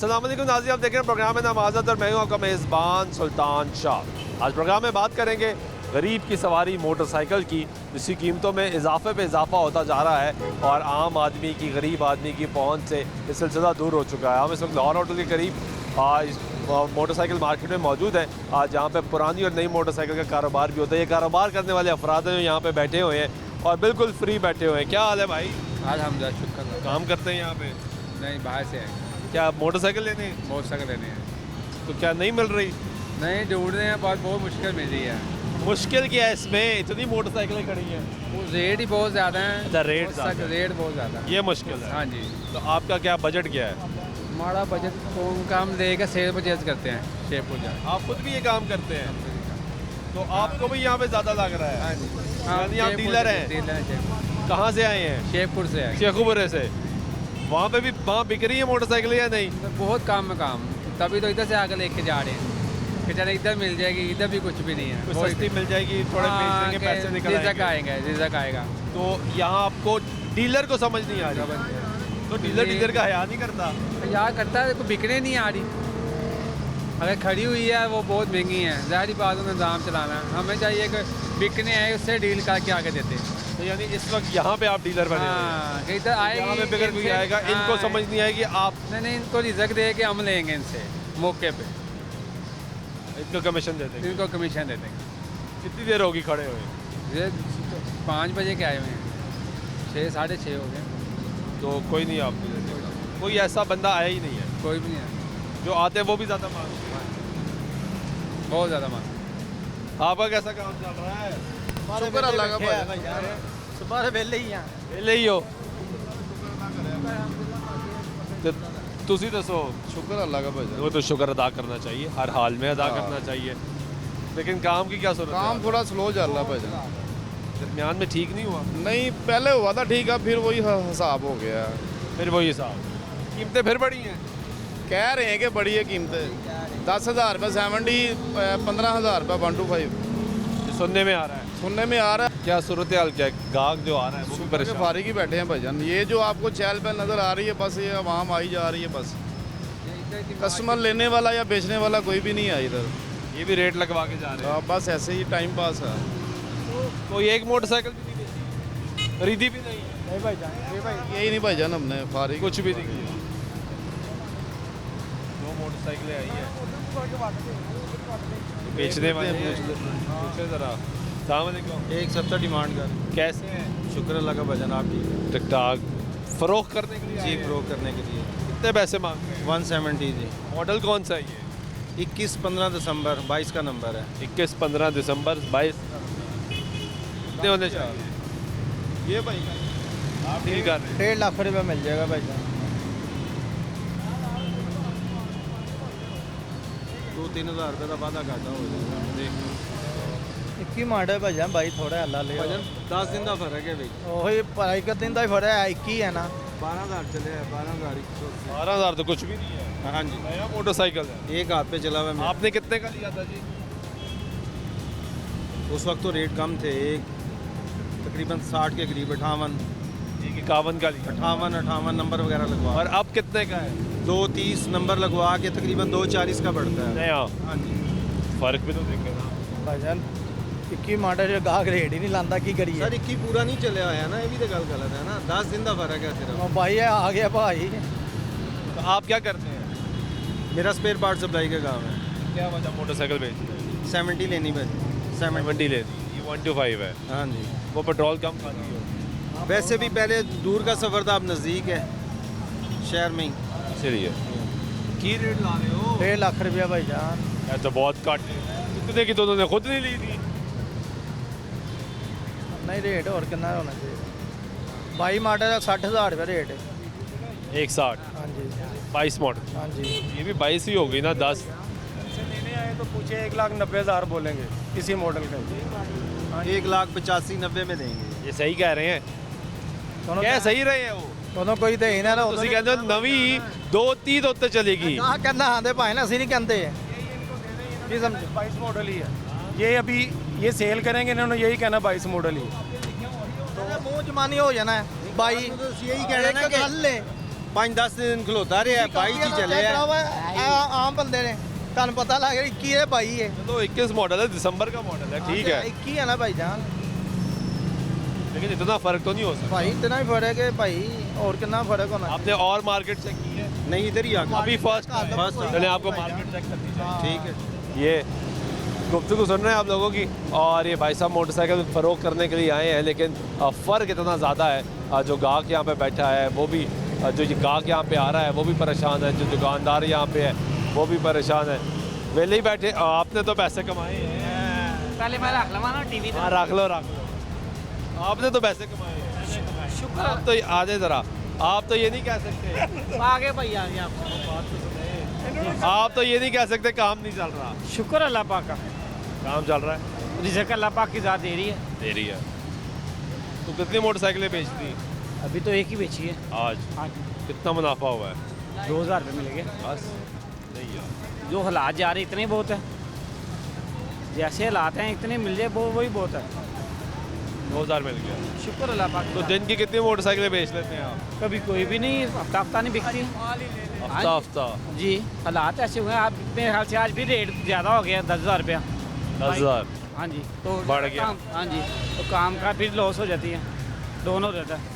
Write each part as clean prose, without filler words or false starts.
अस्सलाम वालेकुम नाज़रीन, आप देख रहे हैं प्रोग्राम है नमाज़त और मैं हूं आपका मेज़बान सुल्तान शाह। आज प्रोग्राम में बात करेंगे गरीब की सवारी मोटरसाइकिल की, जिसकी कीमतों में इजाफे पे इजाफा होता जा रहा है और आम आदमी की, गरीब आदमी की पहुंच से ये सिलसिला दूर हो चुका है। हम इस वक्त लाहौर होटल के करीब मोटरसाइकिल मार्केट में मौजूद है, आज जहाँ पे पुरानी और नई मोटरसाइकिल का कारोबार भी होता है। ये कारोबार करने वाले अफराद हैं जो यहाँ पे बैठे हुए हैं और बिल्कुल फ्री बैठे हुए हैं। क्या हाल है भाई? अल्हम्दुलिल्लाह, शुक्र। काम करते हैं यहाँ पे? नहीं, बाहर से है। क्या मोटरसाइकिल लेने? मोटरसाइकिल लेने हैं। तो क्या नहीं मिल रही? नहीं, ढूंढ रहे हैं, बहुत मुश्किल मिल रही है। मुश्किल क्या है इसमें, इतनी मोटरसाइकिलें खड़ी हैं। वो रेट ही बहुत ज़्यादा है। अच्छा, रेट ज़्यादा है। रेट बहुत ज़्यादा है। ये मुश्किल है। हाँ जी। तो आपका क्या बजट क्या है? हमारा बजट तो हम लेकर सेल परचेज करते हैं शेरपुर जा। आप खुद भी ये काम करते हैं तो आपको भी यहाँ पे ज़्यादा लग रहा है? हाँ जी। यानी आप डीलर हैं? डीलर हैं। कहाँ से आए हैं? शेरपुर से है। शेखुपुरे से। वहाँ पे भी वहाँ बिक रही है मोटरसाइकिलें या नहीं? तो बहुत काम में काम, तभी तो इधर से आकर लेके जा रहे हैं कि चलो इधर मिल जाएगी, इधर भी कुछ भी नहीं है। कुछ सस्ती मिल जाएगी, थोड़े बेच देंगे, पैसे निकल रिजक आएंगे, रिजक आएगा। तो यहाँ आपको डीलर को समझ नहीं आ रही, तो डीलर का हया नहीं करता? यार करता है, तो बिकने नहीं आ रही। अगर खड़ी हुई है वो बहुत महंगी है, ज़ाहिर बात है, दाम चलाना है। हमें चाहिए कि बिकने आए उससे डील करके आगे देते। तो यानी इस वक्त यहाँ पे आप डीलर बने? हाँ, कि इधर आएगी, यहाँ पे बिगड़ कोई आएगा, इनको समझ नहीं आएगी आप? नहीं, इनको रिजक दे के हम लेंगे इनसे मौके पे, इनको कमीशन दे देंगे? इनको कमीशन दे देंगे। कितनी देर होगी खड़े हुए? ये 5 बजे के आए हुए हैं, 6 साढ़े 6 हो गए। तो कोई नहीं, आप कोई ऐसा बंदा आया ही नहीं है? कोई भी नहीं है, जो आते हैं वो भी ज़्यादा मांगते हैं? बहुत ज़्यादा मांग। आपका कैसा काम चल रहा है? शुक्र अल्लाह का भाई, सुबह से वेले ही हैं। वेले ही हो? तो तुसी दसो। शुक्र अल्लाह का भाई। वो तो शुक्र अदा करना चाहिए, हर हाल में अदा करना चाहिए, लेकिन काम की क्या जरूरत है? काम थोड़ा स्लो चल रहा भाई। दरमियान में ठीक नहीं हुआ? नहीं, पहले हुआ था ठीक है, फिर वही हिसाब हो गया। फिर वही हिसाब, कीमतें फिर बढ़ी हैं? कह रहे हैं कि बड़ी है कीमतें। 10,000 रुपये 70, 15,000 रुपये 125 सुनने में आ रहा है। सुनने में आ रहा है। क्या सूरत हाल क्या है? गाहक जो आ रहा है वो भी परेशान? फारिग ही बैठे हैं भाईजान। ये जो आपको चहल पहल नज़र आ रही है, बस ये आवाम आई जा रही है। बस कस्टमर लेने वाला या बेचने वाला कोई भी नहीं है इधर। ये भी रेट लगवा के जा रहे हैं? बस ऐसे ही टाइम पास है। कोई एक मोटरसाइकिल भी नहीं बेची, खरीदी भी नहीं? नहीं भाईजान, यही नहीं भाईजान, हमने फारिग कुछ भी नहीं किया। 2 मोटरसाइकिलें आई हैं, बेचने वाले पूछे ज़रा। सलाम अलैकुम। 170 डिमांड कर। कैसे हैं? शुक्र अल्लाह का भजन आपकी। ठीक ठाक। फरोख्त करने के लिए जी, आए हैं? प्रो करने के लिए कितने पैसे मांग रहे हैं? 170 जी। मॉडल कौन सा है ये? 21-15 दिसंबर 22 का नंबर है। 21-15 दिसंबर 22 कितने होने चाहिए? ये भाई आप ठीक कर रहे हैं? 1.5 लाख रुपये मिल जाएगा भाई। 2-3 हज़ार रुपये का वादा घाटा हो जाएगा। 21 मॉडल भजन भाई, थोड़ा हल्ला ले भजन 10 दिन का फर्क है भाई। वही पढ़ाई का दिन का ही फर्क है, 21 है ना। 12,000 चले हैं, 12,180। 12,000 तो कुछ भी नहीं है। हाँ जी, नया मोटरसाइकिल है। एक हाथ पे चला हुआ है। आपने कितने का लिया था जी? उस वक्त तो रेट कम थे, एक तकरीबन 60 के करीब, 58 51 का लिया। 58 नंबर वगैरह लगवा, और अब कितने का है? 230 नंबर लगवा के तकरीबन 240 का पड़ता है। नया हाँ जी। फर्क भी तो देखे ना। भजन 21 मॉडल जो गाहक रेट ही नहीं लाता, की करिए। सर 21 पूरा नहीं चले आया ना, ये भी तो गल गलत है ना। 10 दिन का फर्क है सिर्फ। भाई है, आ गया भाई। तो आप क्या करते हैं? मेरा स्पेयर पार्ट सप्लाई का काम है। क्या वजह मोटरसाइकिल बेचते हैं? 70 लेनी भाई, 70। 70 ले दी, ये 125 है। हाँ जी। वो पेट्रोल कम खाती हो वैसे भी पहले दूर का सफ़र था, अब नज़दीक है शहर में ही। इसीलिए की रेट ला रहे हो? 1.5 लाख रुपया भाईजान। या तो बहुत काट इतने की तो उन्होंने खुद नहीं ली थी। नहीं, रेट और कितना होना चाहिए? 22 मॉडल का 60,000 रुपया रेट है। 160 हाँ जी, 22 मॉडल। हाँ जी। ये भी 22 ही हो गई ना। 10 लेने आए तो पूछे 1,90,000 बोलेंगे इसी मॉडल का। 1,85,90 में देंगे। ये सही कह रहे हैं? दोनों क्या सही रहे हैं वो? दोनों कोई दे ही ना रहा। ਤੁਸੀਂ ਕਹਿੰਦੇ ਹੋ ਨਵੀਂ 2-30 ਉੱਤੇ ਚਲੇਗੀ। गाहक कहना आंदे भाई ना, असं नहीं कहते। जी समझ 22 मॉडल ही है ये। अभी ये सेल करेंगे इन्होंने यही कहना 22 मॉडल ही। तो मुँह जमानी हो जाना है भाई। यही कहना ना एक कि गल है, 5-10 दिन खलोता रहा, 22 ही चले आम बंदे ने ਤੁਹਾਨੂੰ ਪਤਾ ਲੱਗ ਰਿਹਾ 21 ਹੈ 22 ਹੈ चलो 21 मॉडल है, दिसंबर का मॉडल है, ठीक है, 21 है ना भाईजान लेकिन इतना फर्क तो नहीं हो सकता। भाई इतना ही फर्क है भाई और कितना फर्क होना आपने और मार्केट चेक की है? नहीं इधर ही आ गया। अभी फर्स्ट चले आपको मार्केट चेक करनी चाहिए। ठीक है, ये गुफ्तगू सुन रहे हैं आप लोगों की, और ये भाई साहब मोटरसाइकिल फ़रोख्त करने के लिए आए हैं, लेकिन फ़र्क इतना ज़्यादा है। जो गाहक यहाँ पे बैठा है वो भी, जो गाहक यहाँ पे आ रहा है वो भी परेशान है, जो दुकानदार यहाँ पे है वो भी परेशान है। वेले ही बैठे, आपने तो पैसे कमाए हैं, पहले मैं रख लवा ना टीवी हाँ रख लो, आपने तो पैसे कमाए हैं। शुक्र। आप तो आधे ज़रा, आप तो ये नहीं कह सकते, आगे भाई आ गया आप तो ये नहीं कह सकते काम नहीं चल रहा। शुक्र अल्लाह पाक का, काम चल रहा है, रिज़्क़ अल्लाह पाक की ज़ात दे रही है। दे रही है। तो कितनी मोटरसाइकिलें बेच दी अभी तो एक ही बेची है। आज? हाँ कितना मुनाफा हुआ है? 2000 रुपये मिलेंगे। बस नहीं यार, जो हालात जा रहे इतने बहुत है, जैसे हालात हैं इतने मिल जाए वो वही बहुत है। 2000 मिल गया। शुक्र अल्लाह पाक तो का। दिन की कितनी मोटरसाइकिलें बेच लेते हैं आप? कभी कोई भी नहीं, हफ्ता हफ्ता नहीं बिकती। हफ्ता हफ्ता? जी हालात ऐसे हुए हैं, आप मेरे ख्याल से आज भी रेट ज़्यादा हो गया 10,000 रुपया। 10,000 हाँ जी, तो बढ़ गया। हाँ जी, तो काम का फिर लॉस हो जाती है, दोनों रहता है।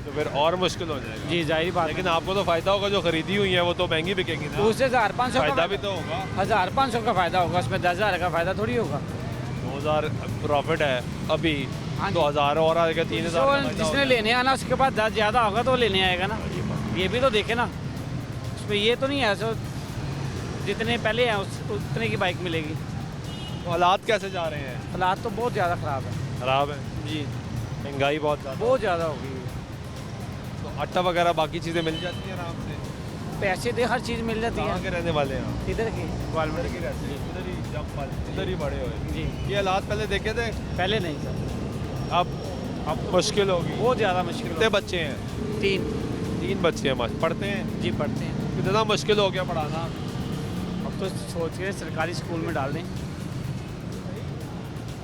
तो फिर और मुश्किल हो जाएगा। जी जाहिर बात है। लेकिन आपको तो फायदा होगा, जो खरीदी हुई है वो तो महंगी बिकेगी ना। उससे 1500 फायदा भी तो होगा। 1500 का फायदा होगा, उसमें 10,000 का फायदा थोड़ी होगा। 2000 प्रॉफिट है अभी, हाँ जी। तो 1000 और आएगा, 3000 का फायदा जिसने होगा। लेने आना उसके पास 10 ज़्यादा होगा तो वो लेने आएगा ना, ये भी तो देखे ना। उसमें ये तो नहीं है सो जितने पहले हैं उतने की बाइक मिलेगी। तो हालात कैसे जा रहे हैं? हालात तो बहुत ज़्यादा ख़राब है खराब है जी, महंगाई बहुत ज़्यादा। बहुत ज़्यादा हो गई है। तो आटा वगैरह बाकी चीज़ें मिल जाती हैं आराम से? पैसे दे हर चीज़ मिल जाती कहाँ है। के रहने वाले हैं आप? इधर की इधर के रहते हैं, इधर ही जंप वाले, इधर ही बड़े हुए। जी, ये हालात पहले देखे थे, पहले नहीं सर, अब मुश्किल होगी। बहुत ज़्यादा मुश्किल कितने हो- बच्चे हैं? 3 बच्चे हैं, पढ़ते हैं? जी पढ़ते हैं। कितना मुश्किल हो गया पढ़ाना? अब तो सोच के सरकारी स्कूल में डाल दें,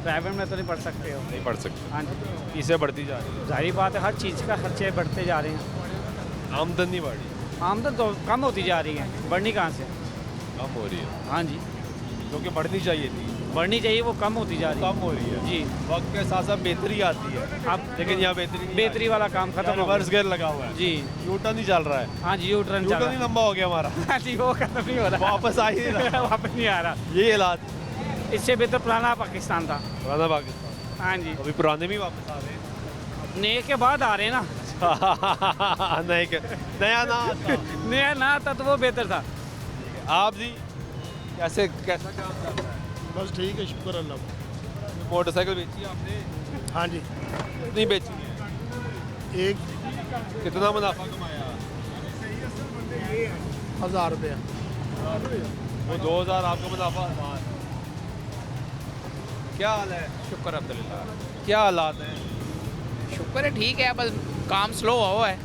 प्राइवेट में तो नहीं पढ़ सकते हो। नहीं पढ़ सकते, हाँ जी, फीसें बढ़ती जा रही जाहिर बात है, हर चीज़ का खर्चे बढ़ते जा रहे हैं। है, आमदन नहीं बढ़ी, आमदन तो कम होती जा रही है, बढ़नी कहाँ से। कम हो रही है, हाँ जी, क्योंकि बढ़नी चाहिए थी, बढ़नी चाहिए, वो कम होती जा रही है। कम हो रही है। जी, वक्त के साथ साथ बेहतरी आती है, अब लेकिन यहाँ बेहतरी नहीं बेहतरी वाला काम आ रही। खत्म हो रिवर्स गया। गियर लगा हुआ है, जी यूटर्न नहीं चल रहा है, हाँ जी, यू टर्न यूटर्न ही लंबा हो गया हमारा, हाँ जी, वो खत्म नहीं हो रहा, वापस आ ही नहीं रहा। वापस नहीं आ रहा। यही हालात, इससे बेहतर पुराना पाकिस्तान था। पुराना पाकिस्तान, हाँ जी, अभी पुराने भी वापस आ रहे हैं। नए के बाद आ रहे हैं ना, नया ना आता। नया ना आता तो वो बेहतर था। आप जी कैसा काम कर रहा है? बस ठीक है, शुक्र अल्लाह। मोटरसाइकिल बेची आपने? हाँ जी, कितनी बेची है? एक कितना मुनाफा कमाया? 1000 रुपया। वो 2000, आपका मुनाफा 1000। क्या हाल है? शुक्र अब्दुल्ला, क्या हालात हैं? शुक्र है ठीक है, बस काम स्लो हुआ है।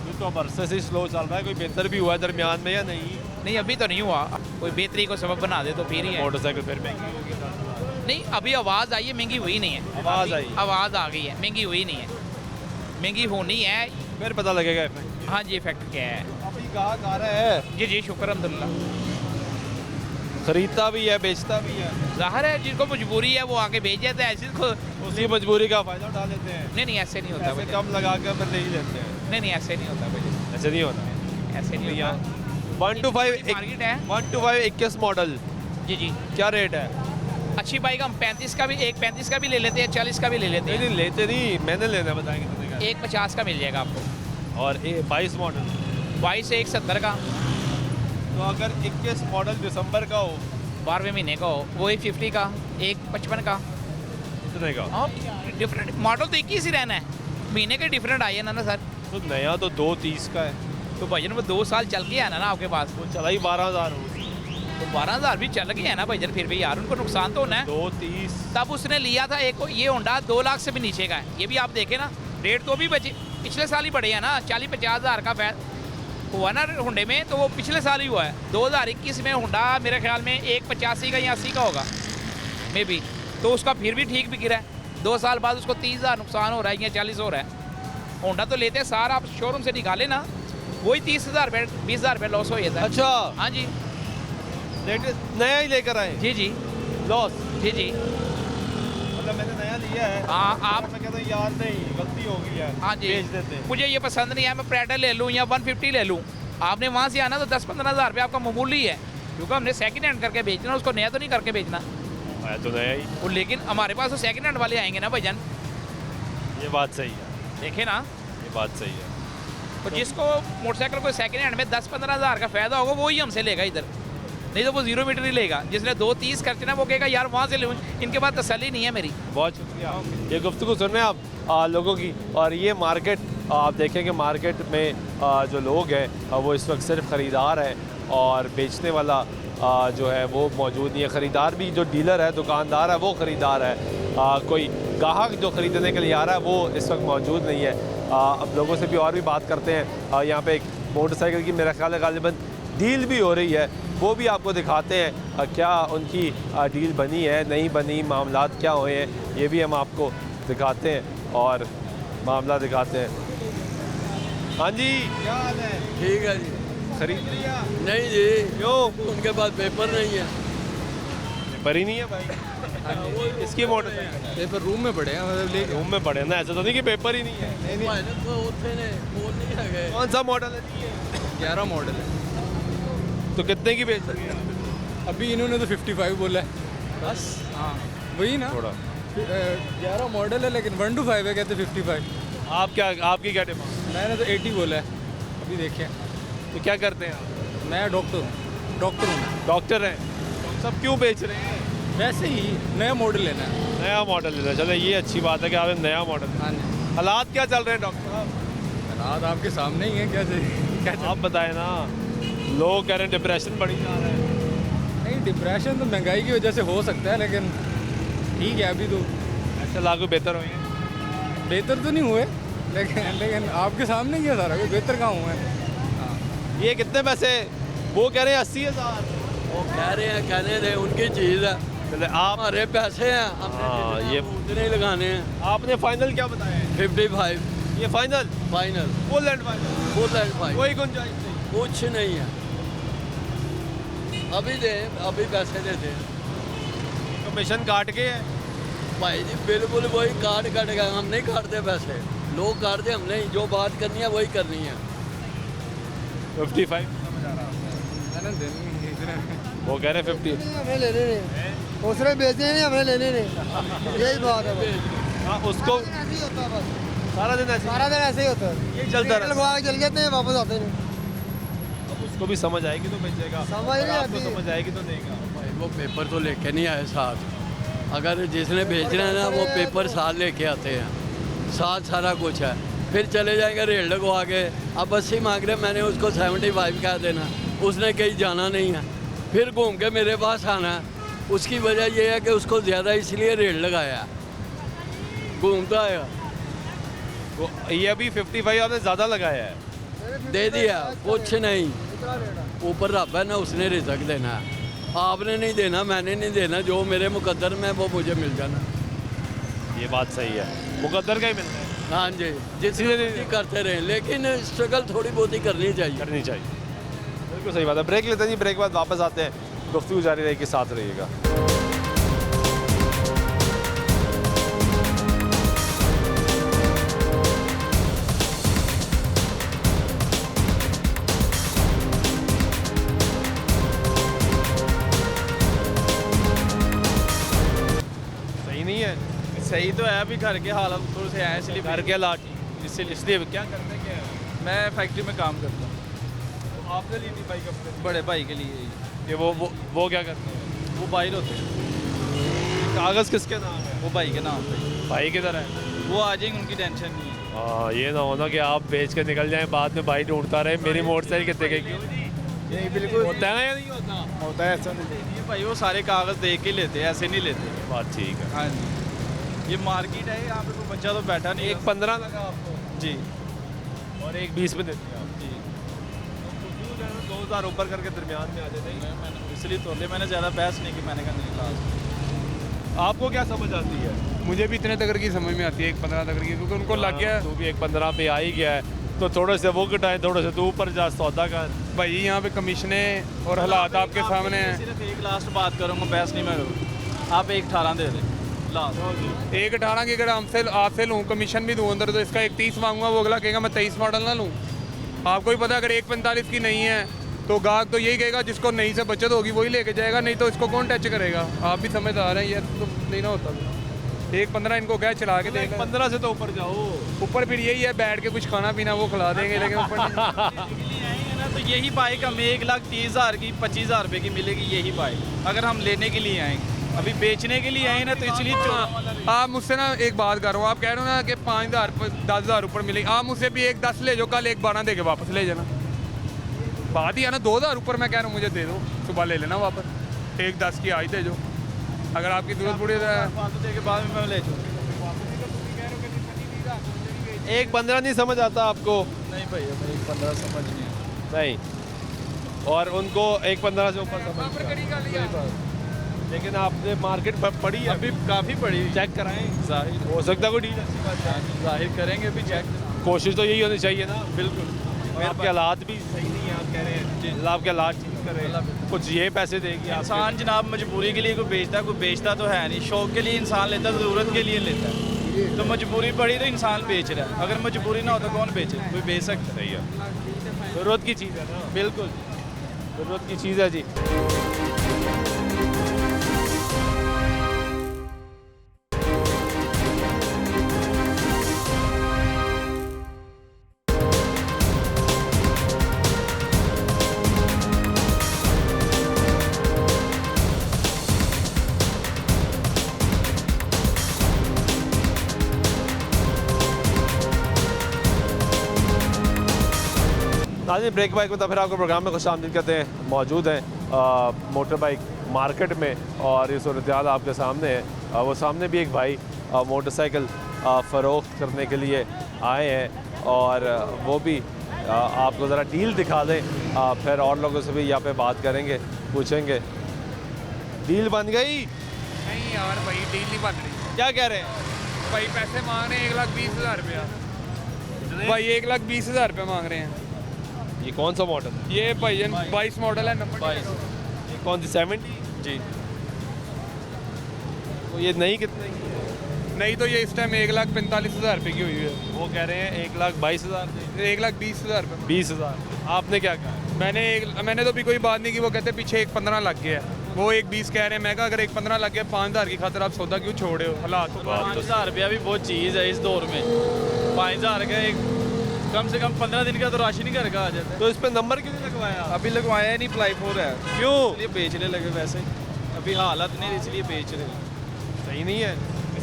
ये तो बरसे से स्लो चल रहा है, कोई बेहतर भी हुआ है दरमियान में या नहीं? नहीं अभी तो नहीं हुआ, कोई बेहतरी को सबब बना दे तो फिर ही है। मोटरसाइकिल फिर महंगी होगी। नहीं अभी आवाज़ आई है, महंगी हुई नहीं है। आवाज़ आई? आवाज़ आ गई है, महंगी हुई नहीं है, महंगी होनी है। फिर पता लगेगा इफेक्ट। हाँ जी, इफेक्ट क्या है। अभी गाहक आ रहा है, जी जी, शुक्र अब्दुल्ला। खरीदता भी है, बेचता भी है, ज़ाहिर है जिनको मजबूरी है वो आके भेज देते हैं, ऐसे उसी मजबूरी का फायदा उठा लेते हैं। नहीं ऐसे नहीं होता पैसे भाई, कम लगा कर फिर नहीं लेते हैं। नहीं ऐसे नहीं होता भाई, ऐसे नहीं होता। ऐसे नहीं यहाँ होता। 125 मार्केट है। 125 21 मॉडल जी जी, क्या रेट है? अच्छी बाइक हम 35 का भी, एक 35 का भी ले लेते हैं, 40 का भी ले लेते नहीं हैं। नहीं लेते नहीं, मैंने लेना, बताएंगे कितने का? एक 50 का मिल जाएगा आपको, और 22 मॉडल, 22 से 170 का, तो अगर 21 मॉडल दिसंबर का हो 12वें महीने का हो वही 50 का, एक 55 का। कितने का? और डिफरेंट मॉडल तो 21 ही रहना है, महीने के डिफरेंट आए ना सर। तो नया तो 230 का है, तो भाईजन वो 2 साल चल के आना ना आपके पास, वो चला ही 12,000 हो। तो 12,000 भी चल गया है ना भाईजन, फिर भी यार उनको नुकसान तो होना है। 230 तब उसने लिया था एक ये होंडा 2 लाख से भी नीचे का है, ये भी आप देखें ना, रेट तो भी बचे पिछले साल ही बढ़े हैं ना, 40-50 हज़ार का हुआ ना होंडे में, तो वो पिछले साल ही हुआ है। 2021 में होंडा मेरे ख्याल में 185 का या 80 का होगा मे बी, तो उसका फिर भी ठीक बिक रहा है। 2 साल बाद उसको 30,000 नुकसान हो रहा है या 40 हो रहा है। होंडा तो लेते हैं सारा, आप शोरूम से निकाले ना वही 30,000 रुपये 20,000 रुपये लॉस हो जाता है। अच्छा, हाँ जी नया ही लेकर आए, जी जी लॉस। जी जी। मतलब मैंने नया लिया है, हाँ आप मैं कहता हूँ यार नहीं, गलती हो गई है, हाँ जी बेच देते हैं। मुझे ये पसंद नहीं है, मैं प्रेडर ले लूँ या 150 ले लूँ, आपने वहाँ से आना तो 10-15 हज़ार रुपये आपका मामूली है, क्योंकि हमने सेकंड हैंड करके बेचना, उसको नया तो नहीं करके बेचना। है तो नया ही, और लेकिन हमारे पास तो सेकंड हैंड वाले आएंगे ना भाईजान, ये बात सही है, देखे ना। ये बात सही है। तो जिसको मोटरसाइकिल को सेकंड हैंड में 10-15 हज़ार का फ़ायदा होगा वही हमसे लेगा इधर, नहीं तो वो 0 मीटर ही लेगा। जिसने 2-30 खर्चे ना वो कहेगा यार वहाँ से लूँ, इनके पास तसल्ली नहीं है मेरी। बहुत शुक्रिया। ये गुफ्तगू सुन रहे हैं आप लोगों की, और ये मार्केट आप देखें कि मार्केट में जो लोग हैं वो इस वक्त सिर्फ ख़रीदार है और बेचने वाला जो है वो मौजूद नहीं है। ख़रीदार भी जो डीलर है, दुकानदार है, वो ख़रीदार है, कोई गाहक जो ख़रीदने के लिए आ रहा है वो इस वक्त मौजूद नहीं है। अब लोगों से भी और भी बात करते हैं। यहाँ पे एक मोटरसाइकिल की मेरा ख्याल है गालिबन डील भी हो रही है, वो भी आपको दिखाते हैं क्या उनकी डील बनी है, नहीं बनी, मामलात क्या हुए हैं, ये भी हम आपको दिखाते हैं और मामला दिखाते हैं। हाँ जी, क्या हाल है? ठीक है जी। खरीद लिया? नहीं जी, क्यों? उनके पास पेपर नहीं है। पेपर ही नहीं है भाई? इसकी मोटरसाइकिल पेपर रूम में पड़े हैं, मतलब रूम में पड़े ना, ऐसा तो नहीं कि पेपर ही नहीं है। कौन सा मॉडल है? 11 मॉडल है। तो कितने की बेच रही है? अभी इन्होंने तो 55 बोला है बस। हाँ वही ना, थोड़ा 11 मॉडल है लेकिन 1 to 5 है, कहते 55। आपकी क्या डिमांड? मैंने तो 80 बोला है, अभी देखें। तो क्या करते हैं आप? मैं डॉक्टर हूँ मैं। डॉक्टर हैं, तो सब क्यों बेच रहे हैं? वैसे ही नया मॉडल लेना है। नया मॉडल लेना, चलो ये अच्छी बात है कि आपने नया मॉडल। हाँ जी, हालात क्या चल रहे हैं डॉक्टर साहब? रात आपके सामने ही है, क्या आप बताएं ना, लोग कह रहे हैं डिप्रेशन बढ़ी जा रहा है। नहीं, डिप्रेशन तो महंगाई की वजह से हो सकता है, लेकिन ठीक है अभी तो ऐसे लागू बेहतर होंगे। बेहतर तो नहीं हुए, लेकिन आपके सामने ही है सारा कुछ, बेहतर कहाँ हुआ है। ये कितने पैसे? वो कह रहे हैं 80,000। वो कह रहे हैं, कहने दे, उनकी चीज़ है, चले आप, हमारे पैसे हैं, हाँ, हमने ये उतने ही लगाने हैं। आपने फाइनल क्या बताया है? 55 ये final, final, full and final, full and final, कोई गुंजाइश नहीं। कुछ नहीं है। अभी दे, अभी पैसे देते हैं कमीशन काट के है? भाई जी, बिल्कुल वही काट गए, हम नहीं काटते पैसे, लोग काटते, हम नहीं, जो बात करनी है वही करनी है। 55 वो कह रहे हैं 50। हमें लेने नहीं, दूसरे बेचने नहीं, हमें लेने नहीं, यही बात है बस। हाँ, उसको ऐसे ही होता है बस, सारा दिन ऐसे सारा दिन ऐसे ही होता है। ये चलता रहता है। लगवा के चल जाते हैं, वापस आते नहीं। अब उसको भी समझ आएगी तो बेचेगा, समझ नहीं आपको आती। समझ आएगी तो देगा। भाई वो पेपर तो लेके नहीं आए साथ, अगर जिसने बेचना है ना वो पेपर साथ लेके आते हैं, साथ सारा कुछ है, फिर चले जाएंगे रेट लगवा के। अब 80 मांग रहे, मैंने उसको 75 कह देना, उसने कहीं जाना नहीं है, फिर घूम के मेरे पास आना है। उसकी वजह यह है कि उसको ज़्यादा इसलिए रेट लगाया है, घूमता है। वो ये अभी 55 आपने ज़्यादा लगाया है। दे दिया, कुछ नहीं, ऊपर रब है ना, उसने रिजक देना है, आपने नहीं देना, मैंने नहीं देना, जो मेरे मुकद्दर में वो मुझे मिल जाना। ये बात सही है, मुकद्दर का ही मिलता है, हाँ जी, जिसने नहीं करते रहे, लेकिन स्ट्रगल थोड़ी बहुत ही करनी चाहिए। करनी चाहिए। बिल्कुल सही बात है। ब्रेक लेते हैं जी, ब्रेक के बाद वापस आते हैं, गुफ्तगू जारी रहेगी, साथ रहिएगा। सही नहीं है? सही तो है, अभी घर के हालात थोड़े से है, इसलिए घर के हालात इसलिए क्या करते क्या है? मैं फैक्ट्री में काम करता हूँ, तो आपने ली थी बाइक अपने? बड़े भाई के लिए। ये वो क्या करते हैं? वो बाहर होते हैं, कागज़ किसके नाम है? वो भाई के नाम पे, भाई किधर है? वो आ जाएंगे, उनकी टेंशन नहीं है। हाँ, ये ना होना कि आप बेच के निकल जाएं, बाद में भाई ढूंढता रहे मेरी मोटरसाइकिल कितने की। नहीं, बिल्कुल होता है ना या नहीं होता? होता है, ऐसा नहीं ये भाई, वो सारे कागज़ देख के लेते हैं, ऐसे नहीं लेते। बात ठीक है। हाँ जी, ये मार्केट है, यहाँ पे कोई बच्चा तो बैठा नहीं। एक 15 लगा आपको जी और एक 20 में देते हैं आप जी, 2000 ऊपर करके दरमियान में आ जाते हैं। मैंने इसलिए तोले, मैंने ज़्यादा बहस नहीं की, मैंने कहा नहीं लास्ट। आपको क्या समझ आती है? मुझे भी इतने तक की समझ में आती है, 1.15 तक की, क्योंकि उनको लग गया। तो भी 1.15 पे आ ही गया है, तो थोड़े से वो घटाएं, थोड़े से तू ऊपर जा, सौदा कर। भाई यहाँ पे कमीशनें और हालात आपके सामने हैं। सिर्फ एक लास्ट बात करूँगा, बहस नहीं मैं करूँ। आप 1.18 दे दें लास्ट। 1.18 की अगर आपसे लूँ, कमीशन भी दूँ अंदर, तो इसका 1.30 मांगूंगा, वो अगला कहेगा मैं 23 मॉडल ना लूँ। आपको ही पता, अगर 1.45 की नहीं है तो गाहक तो यही कहेगा जिसको नहीं से बचत होगी वही लेके जाएगा, नहीं तो इसको कौन टच करेगा। आप भी समझदार हैं, ये तो नहीं ना होता। 1.15 इनको क्या चला के देगा। 15 से तो ऊपर जाओ। ऊपर फिर यही है, बैठ के कुछ खाना पीना वो खिला देंगे, लेकिन ऊपर नहीं। आएंगे ना तो यही बाइक हमें 1,30,000 की 25,000 रुपये की मिलेगी, यही बाइक अगर हम लेने के लिए आएंगे। अभी बेचने के लिए आए ना तो इसलिए आप मुझसे ना एक बात कर रहा हूँ, आप कह रहे हो ना कि 5,000 10,000 ऊपर मिलेगी। आप मुझसे भी 1.10 ले जाओ, कल 1.12 दे के वापस ले जाना। बात ही है ना, 2,000 ऊपर मैं कह रहा हूँ मुझे दे दो, सुबह ले लेना वापस। 1.10 की आज दे दो, अगर आपकी जरूरत पड़ी तो के बाद में मैं ले जाऊँ। 1.15 नहीं समझ आता आपको? नहीं भाई, 1.15 समझ नहीं आता। नहीं, और उनको 1.15 से ऊपर समझ। लेकिन आपने मार्केट पर पड़ी है अभी काफ़ी पड़ी, चेक कराएं, जाहिर हो सकता है कोई डील अच्छी बात है। जाहिर करेंगे भी चेक। कोशिश तो यही होनी चाहिए ना। बिल्कुल। और आपके हालात भी सही नहीं है, आप कह रहे हैं अल्लाह आपके हालात ठीक करे, कुछ ये पैसे देगी आपके। इंसान जनाब मजबूरी के लिए कोई बेचता तो है नहीं। शौक के लिए इंसान लेता है, ज़रूरत के लिए लेता है। तो मजबूरी पड़ी तो इंसान बेच रहा है। अगर मजबूरी ना हो तो कौन बेचे? कोई बेच सकता है। ज़रूरत की चीज़ है ना। बिल्कुल ज़रूरत की चीज़ है जी। नाज़रीन, ब्रेक बाइक में तो फिर आपको प्रोग्राम में खुश आमदीद करते हैं। मौजूद हैं मोटर बाइक मार्केट में और ये सूरत हाल आपके सामने है। वो सामने भी एक भाई मोटरसाइकिल फ़रोख्त करने के लिए आए हैं और वो भी आपको ज़रा डील दिखा दें, फिर और लोगों से भी यहाँ पे बात करेंगे, पूछेंगे। डील बन गई? नहीं यार भाई, डील नहीं बन रही। क्या कह रहे हैं भाई? पैसे मांग रहे हैं 1,20,000 रुपया। भाई 1,20,000 रुपये मांग रहे हैं। ये कौन सा मॉडल? ये भाई 22 मॉडल है, नंबर 22। ये कौन सी 70? जी। तो ये नई कितने की है? नहीं तो ये इस टाइम 1,45,000 रुपये की हुई है। वो कह रहे हैं 1,22,000 1,20,000 रुपये। 20,000। आपने क्या कहा? मैंने तो भी कोई बात नहीं की। वो कहते पीछे 1.15 लग गया है, वो 1.20 कह रहे हैं। मैं कहा अगर 1.15 लग गया, 5,000 की खातिर आप सौदा क्यों छोड़े हो? हालात तो 5,000 रुपया भी बहुत चीज़ है इस दौर में। 5,000 का एक कम से कम 15 दिन का तो राशन ही घर का आ जाता है। तो इस पे नंबर क्यों नहीं लगवाया? अभी लगवाया नहीं, अप्लाई फॉर है। क्यों? इसलिए बेचने लगे। वैसे अभी हालत नहीं, इसलिए बेच रहे। सही नहीं है।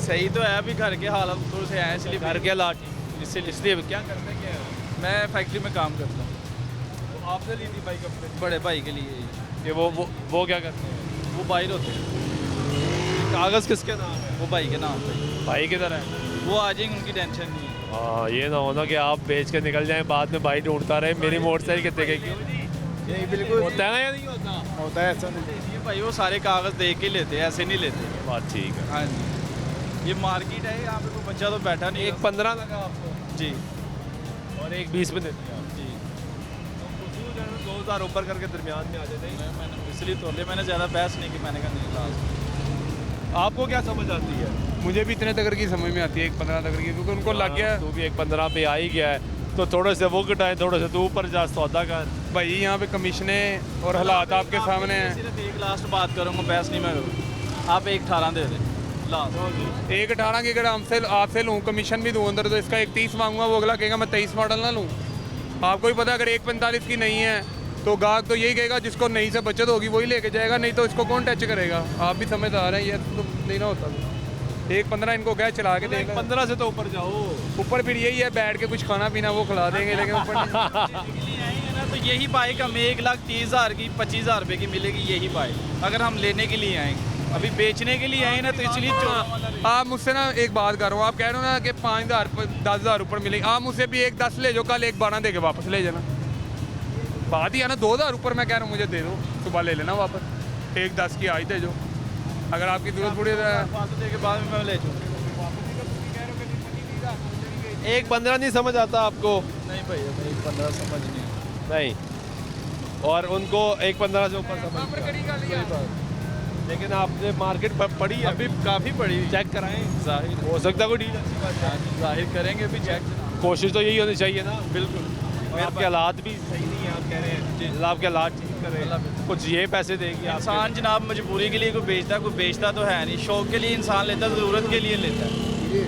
सही तो है, अभी घर के हालत तो से है, इसलिए घर के हालात इसलिए क्या करते क्या है? मैं फैक्ट्री में काम करता हूँ। तो आपने ली थी बाइक अपने बड़े भाई के लिए। कि वो क्या करते हैं? वो बाहर होते हैं। कागज़ किसके नाम है? वो भाई के नाम पे। भाई किधर है? वो आ जाएंगे, उनकी टेंशन नहीं है। हाँ, ये ना होना कि आप बेच के निकल जाएं, बाद में भाई ढूंढता रहे मेरी मोटरसाइकिल कितने की। यही बिल्कुल होता है ना या नहीं होता? होता है ऐसा नहीं। ये भाई वो सारे कागज़ देख के लेते हैं, ऐसे नहीं लेते। बात ठीक है। हाँ जी, ये मार्केट है, यहाँ पे कोई बच्चा तो बैठा नहीं। 1.15 लगा आपको जी। और 1.20 में देते हैं आप। जी। 2,000 ऊपर करके दरमियान में आ जाते हैं। मैंने इसलिए तो ले, मैंने ज़्यादा बहस नहीं की। मैंने कहा नहीं लास्ट। आपको क्या समझ आती है? मुझे भी इतने तक की समझ में आती है, 1.15 तक की, क्योंकि उनको लग गया। तू भी 1.15 पे आ ही गया है, तो थोड़े से वो घटाएं, थोड़े से तू ऊपर जा, सौदा कर। भाई यहाँ पे कमीशनें और हालात आपके सामने हैं। सिर्फ एक लास्ट बात करूँगा, बहस नहीं मैं करूँ। आप 1.18 दे दें लास्ट। 1.18 की अगर आपसे लूँ, कमीशन भी दूँ अंदर, तो इसका 1.30 मांगूंगा, वो अगला कहेगा मैं 23 मॉडल ना लूँ। आपको ही पता, अगर 1.45 की नहीं है तो गाहक तो यही कहेगा जिसको नहीं से बचत होगी वही लेके जाएगा, नहीं तो इसको कौन टच करेगा। आप भी समझदार हैं, ये तो नहीं ना होता। 1.15 इनको क्या चला के देगा। 15 से तो ऊपर जाओ। ऊपर फिर यही है, बैठ के कुछ खाना पीना वो खिला देंगे, लेकिन ऊपर नहीं। आएंगे ना तो यही बाइक हमें 1,30,000 की 25,000 रुपये की मिलेगी, यही बाइक अगर हम लेने के लिए आएंगे। अभी बेचने के लिए आए ना तो इसलिए आप मुझसे ना एक बात कर रहा हूँ, आप कह रहे हो ना कि 5,000 10,000 ऊपर मिलेगी। आप मुझसे भी 1.10 ले जाओ, कल 1.12 दे के वापस ले जाना। बात ही है ना, 2,000 ऊपर मैं कह रहा हूँ मुझे दे दो, सुबह ले लेना वापस। 1.10 की आज दे दो, अगर आपकी जरूरत पड़ी तो। के बाद में मैं ले जाऊँ। 1.15 नहीं समझ आता आपको? नहीं भैया भाई 15 समझ नहीं नहीं, और उनको 1.15 से ऊपर समझ। लेकिन आपने मार्केट पर पड़ी है, अभी काफ़ी बड़ी चेक कराएं, जाहिर हो सकता है कोई डील अच्छी बात है। जाहिर करेंगे भी चेक कोशिश तो यही होनी चाहिए ना। बिल्कुल और आपके हालात भी सही नहीं है, आप कह रहे हैं अल्लाह आपके हालात ठीक करे, कुछ ये पैसे देगी आप। इंसान जनाब मजबूरी के लिए कोई बेचता तो है नहीं, शौक के लिए इंसान लेता है, ज़रूरत के लिए लेता है।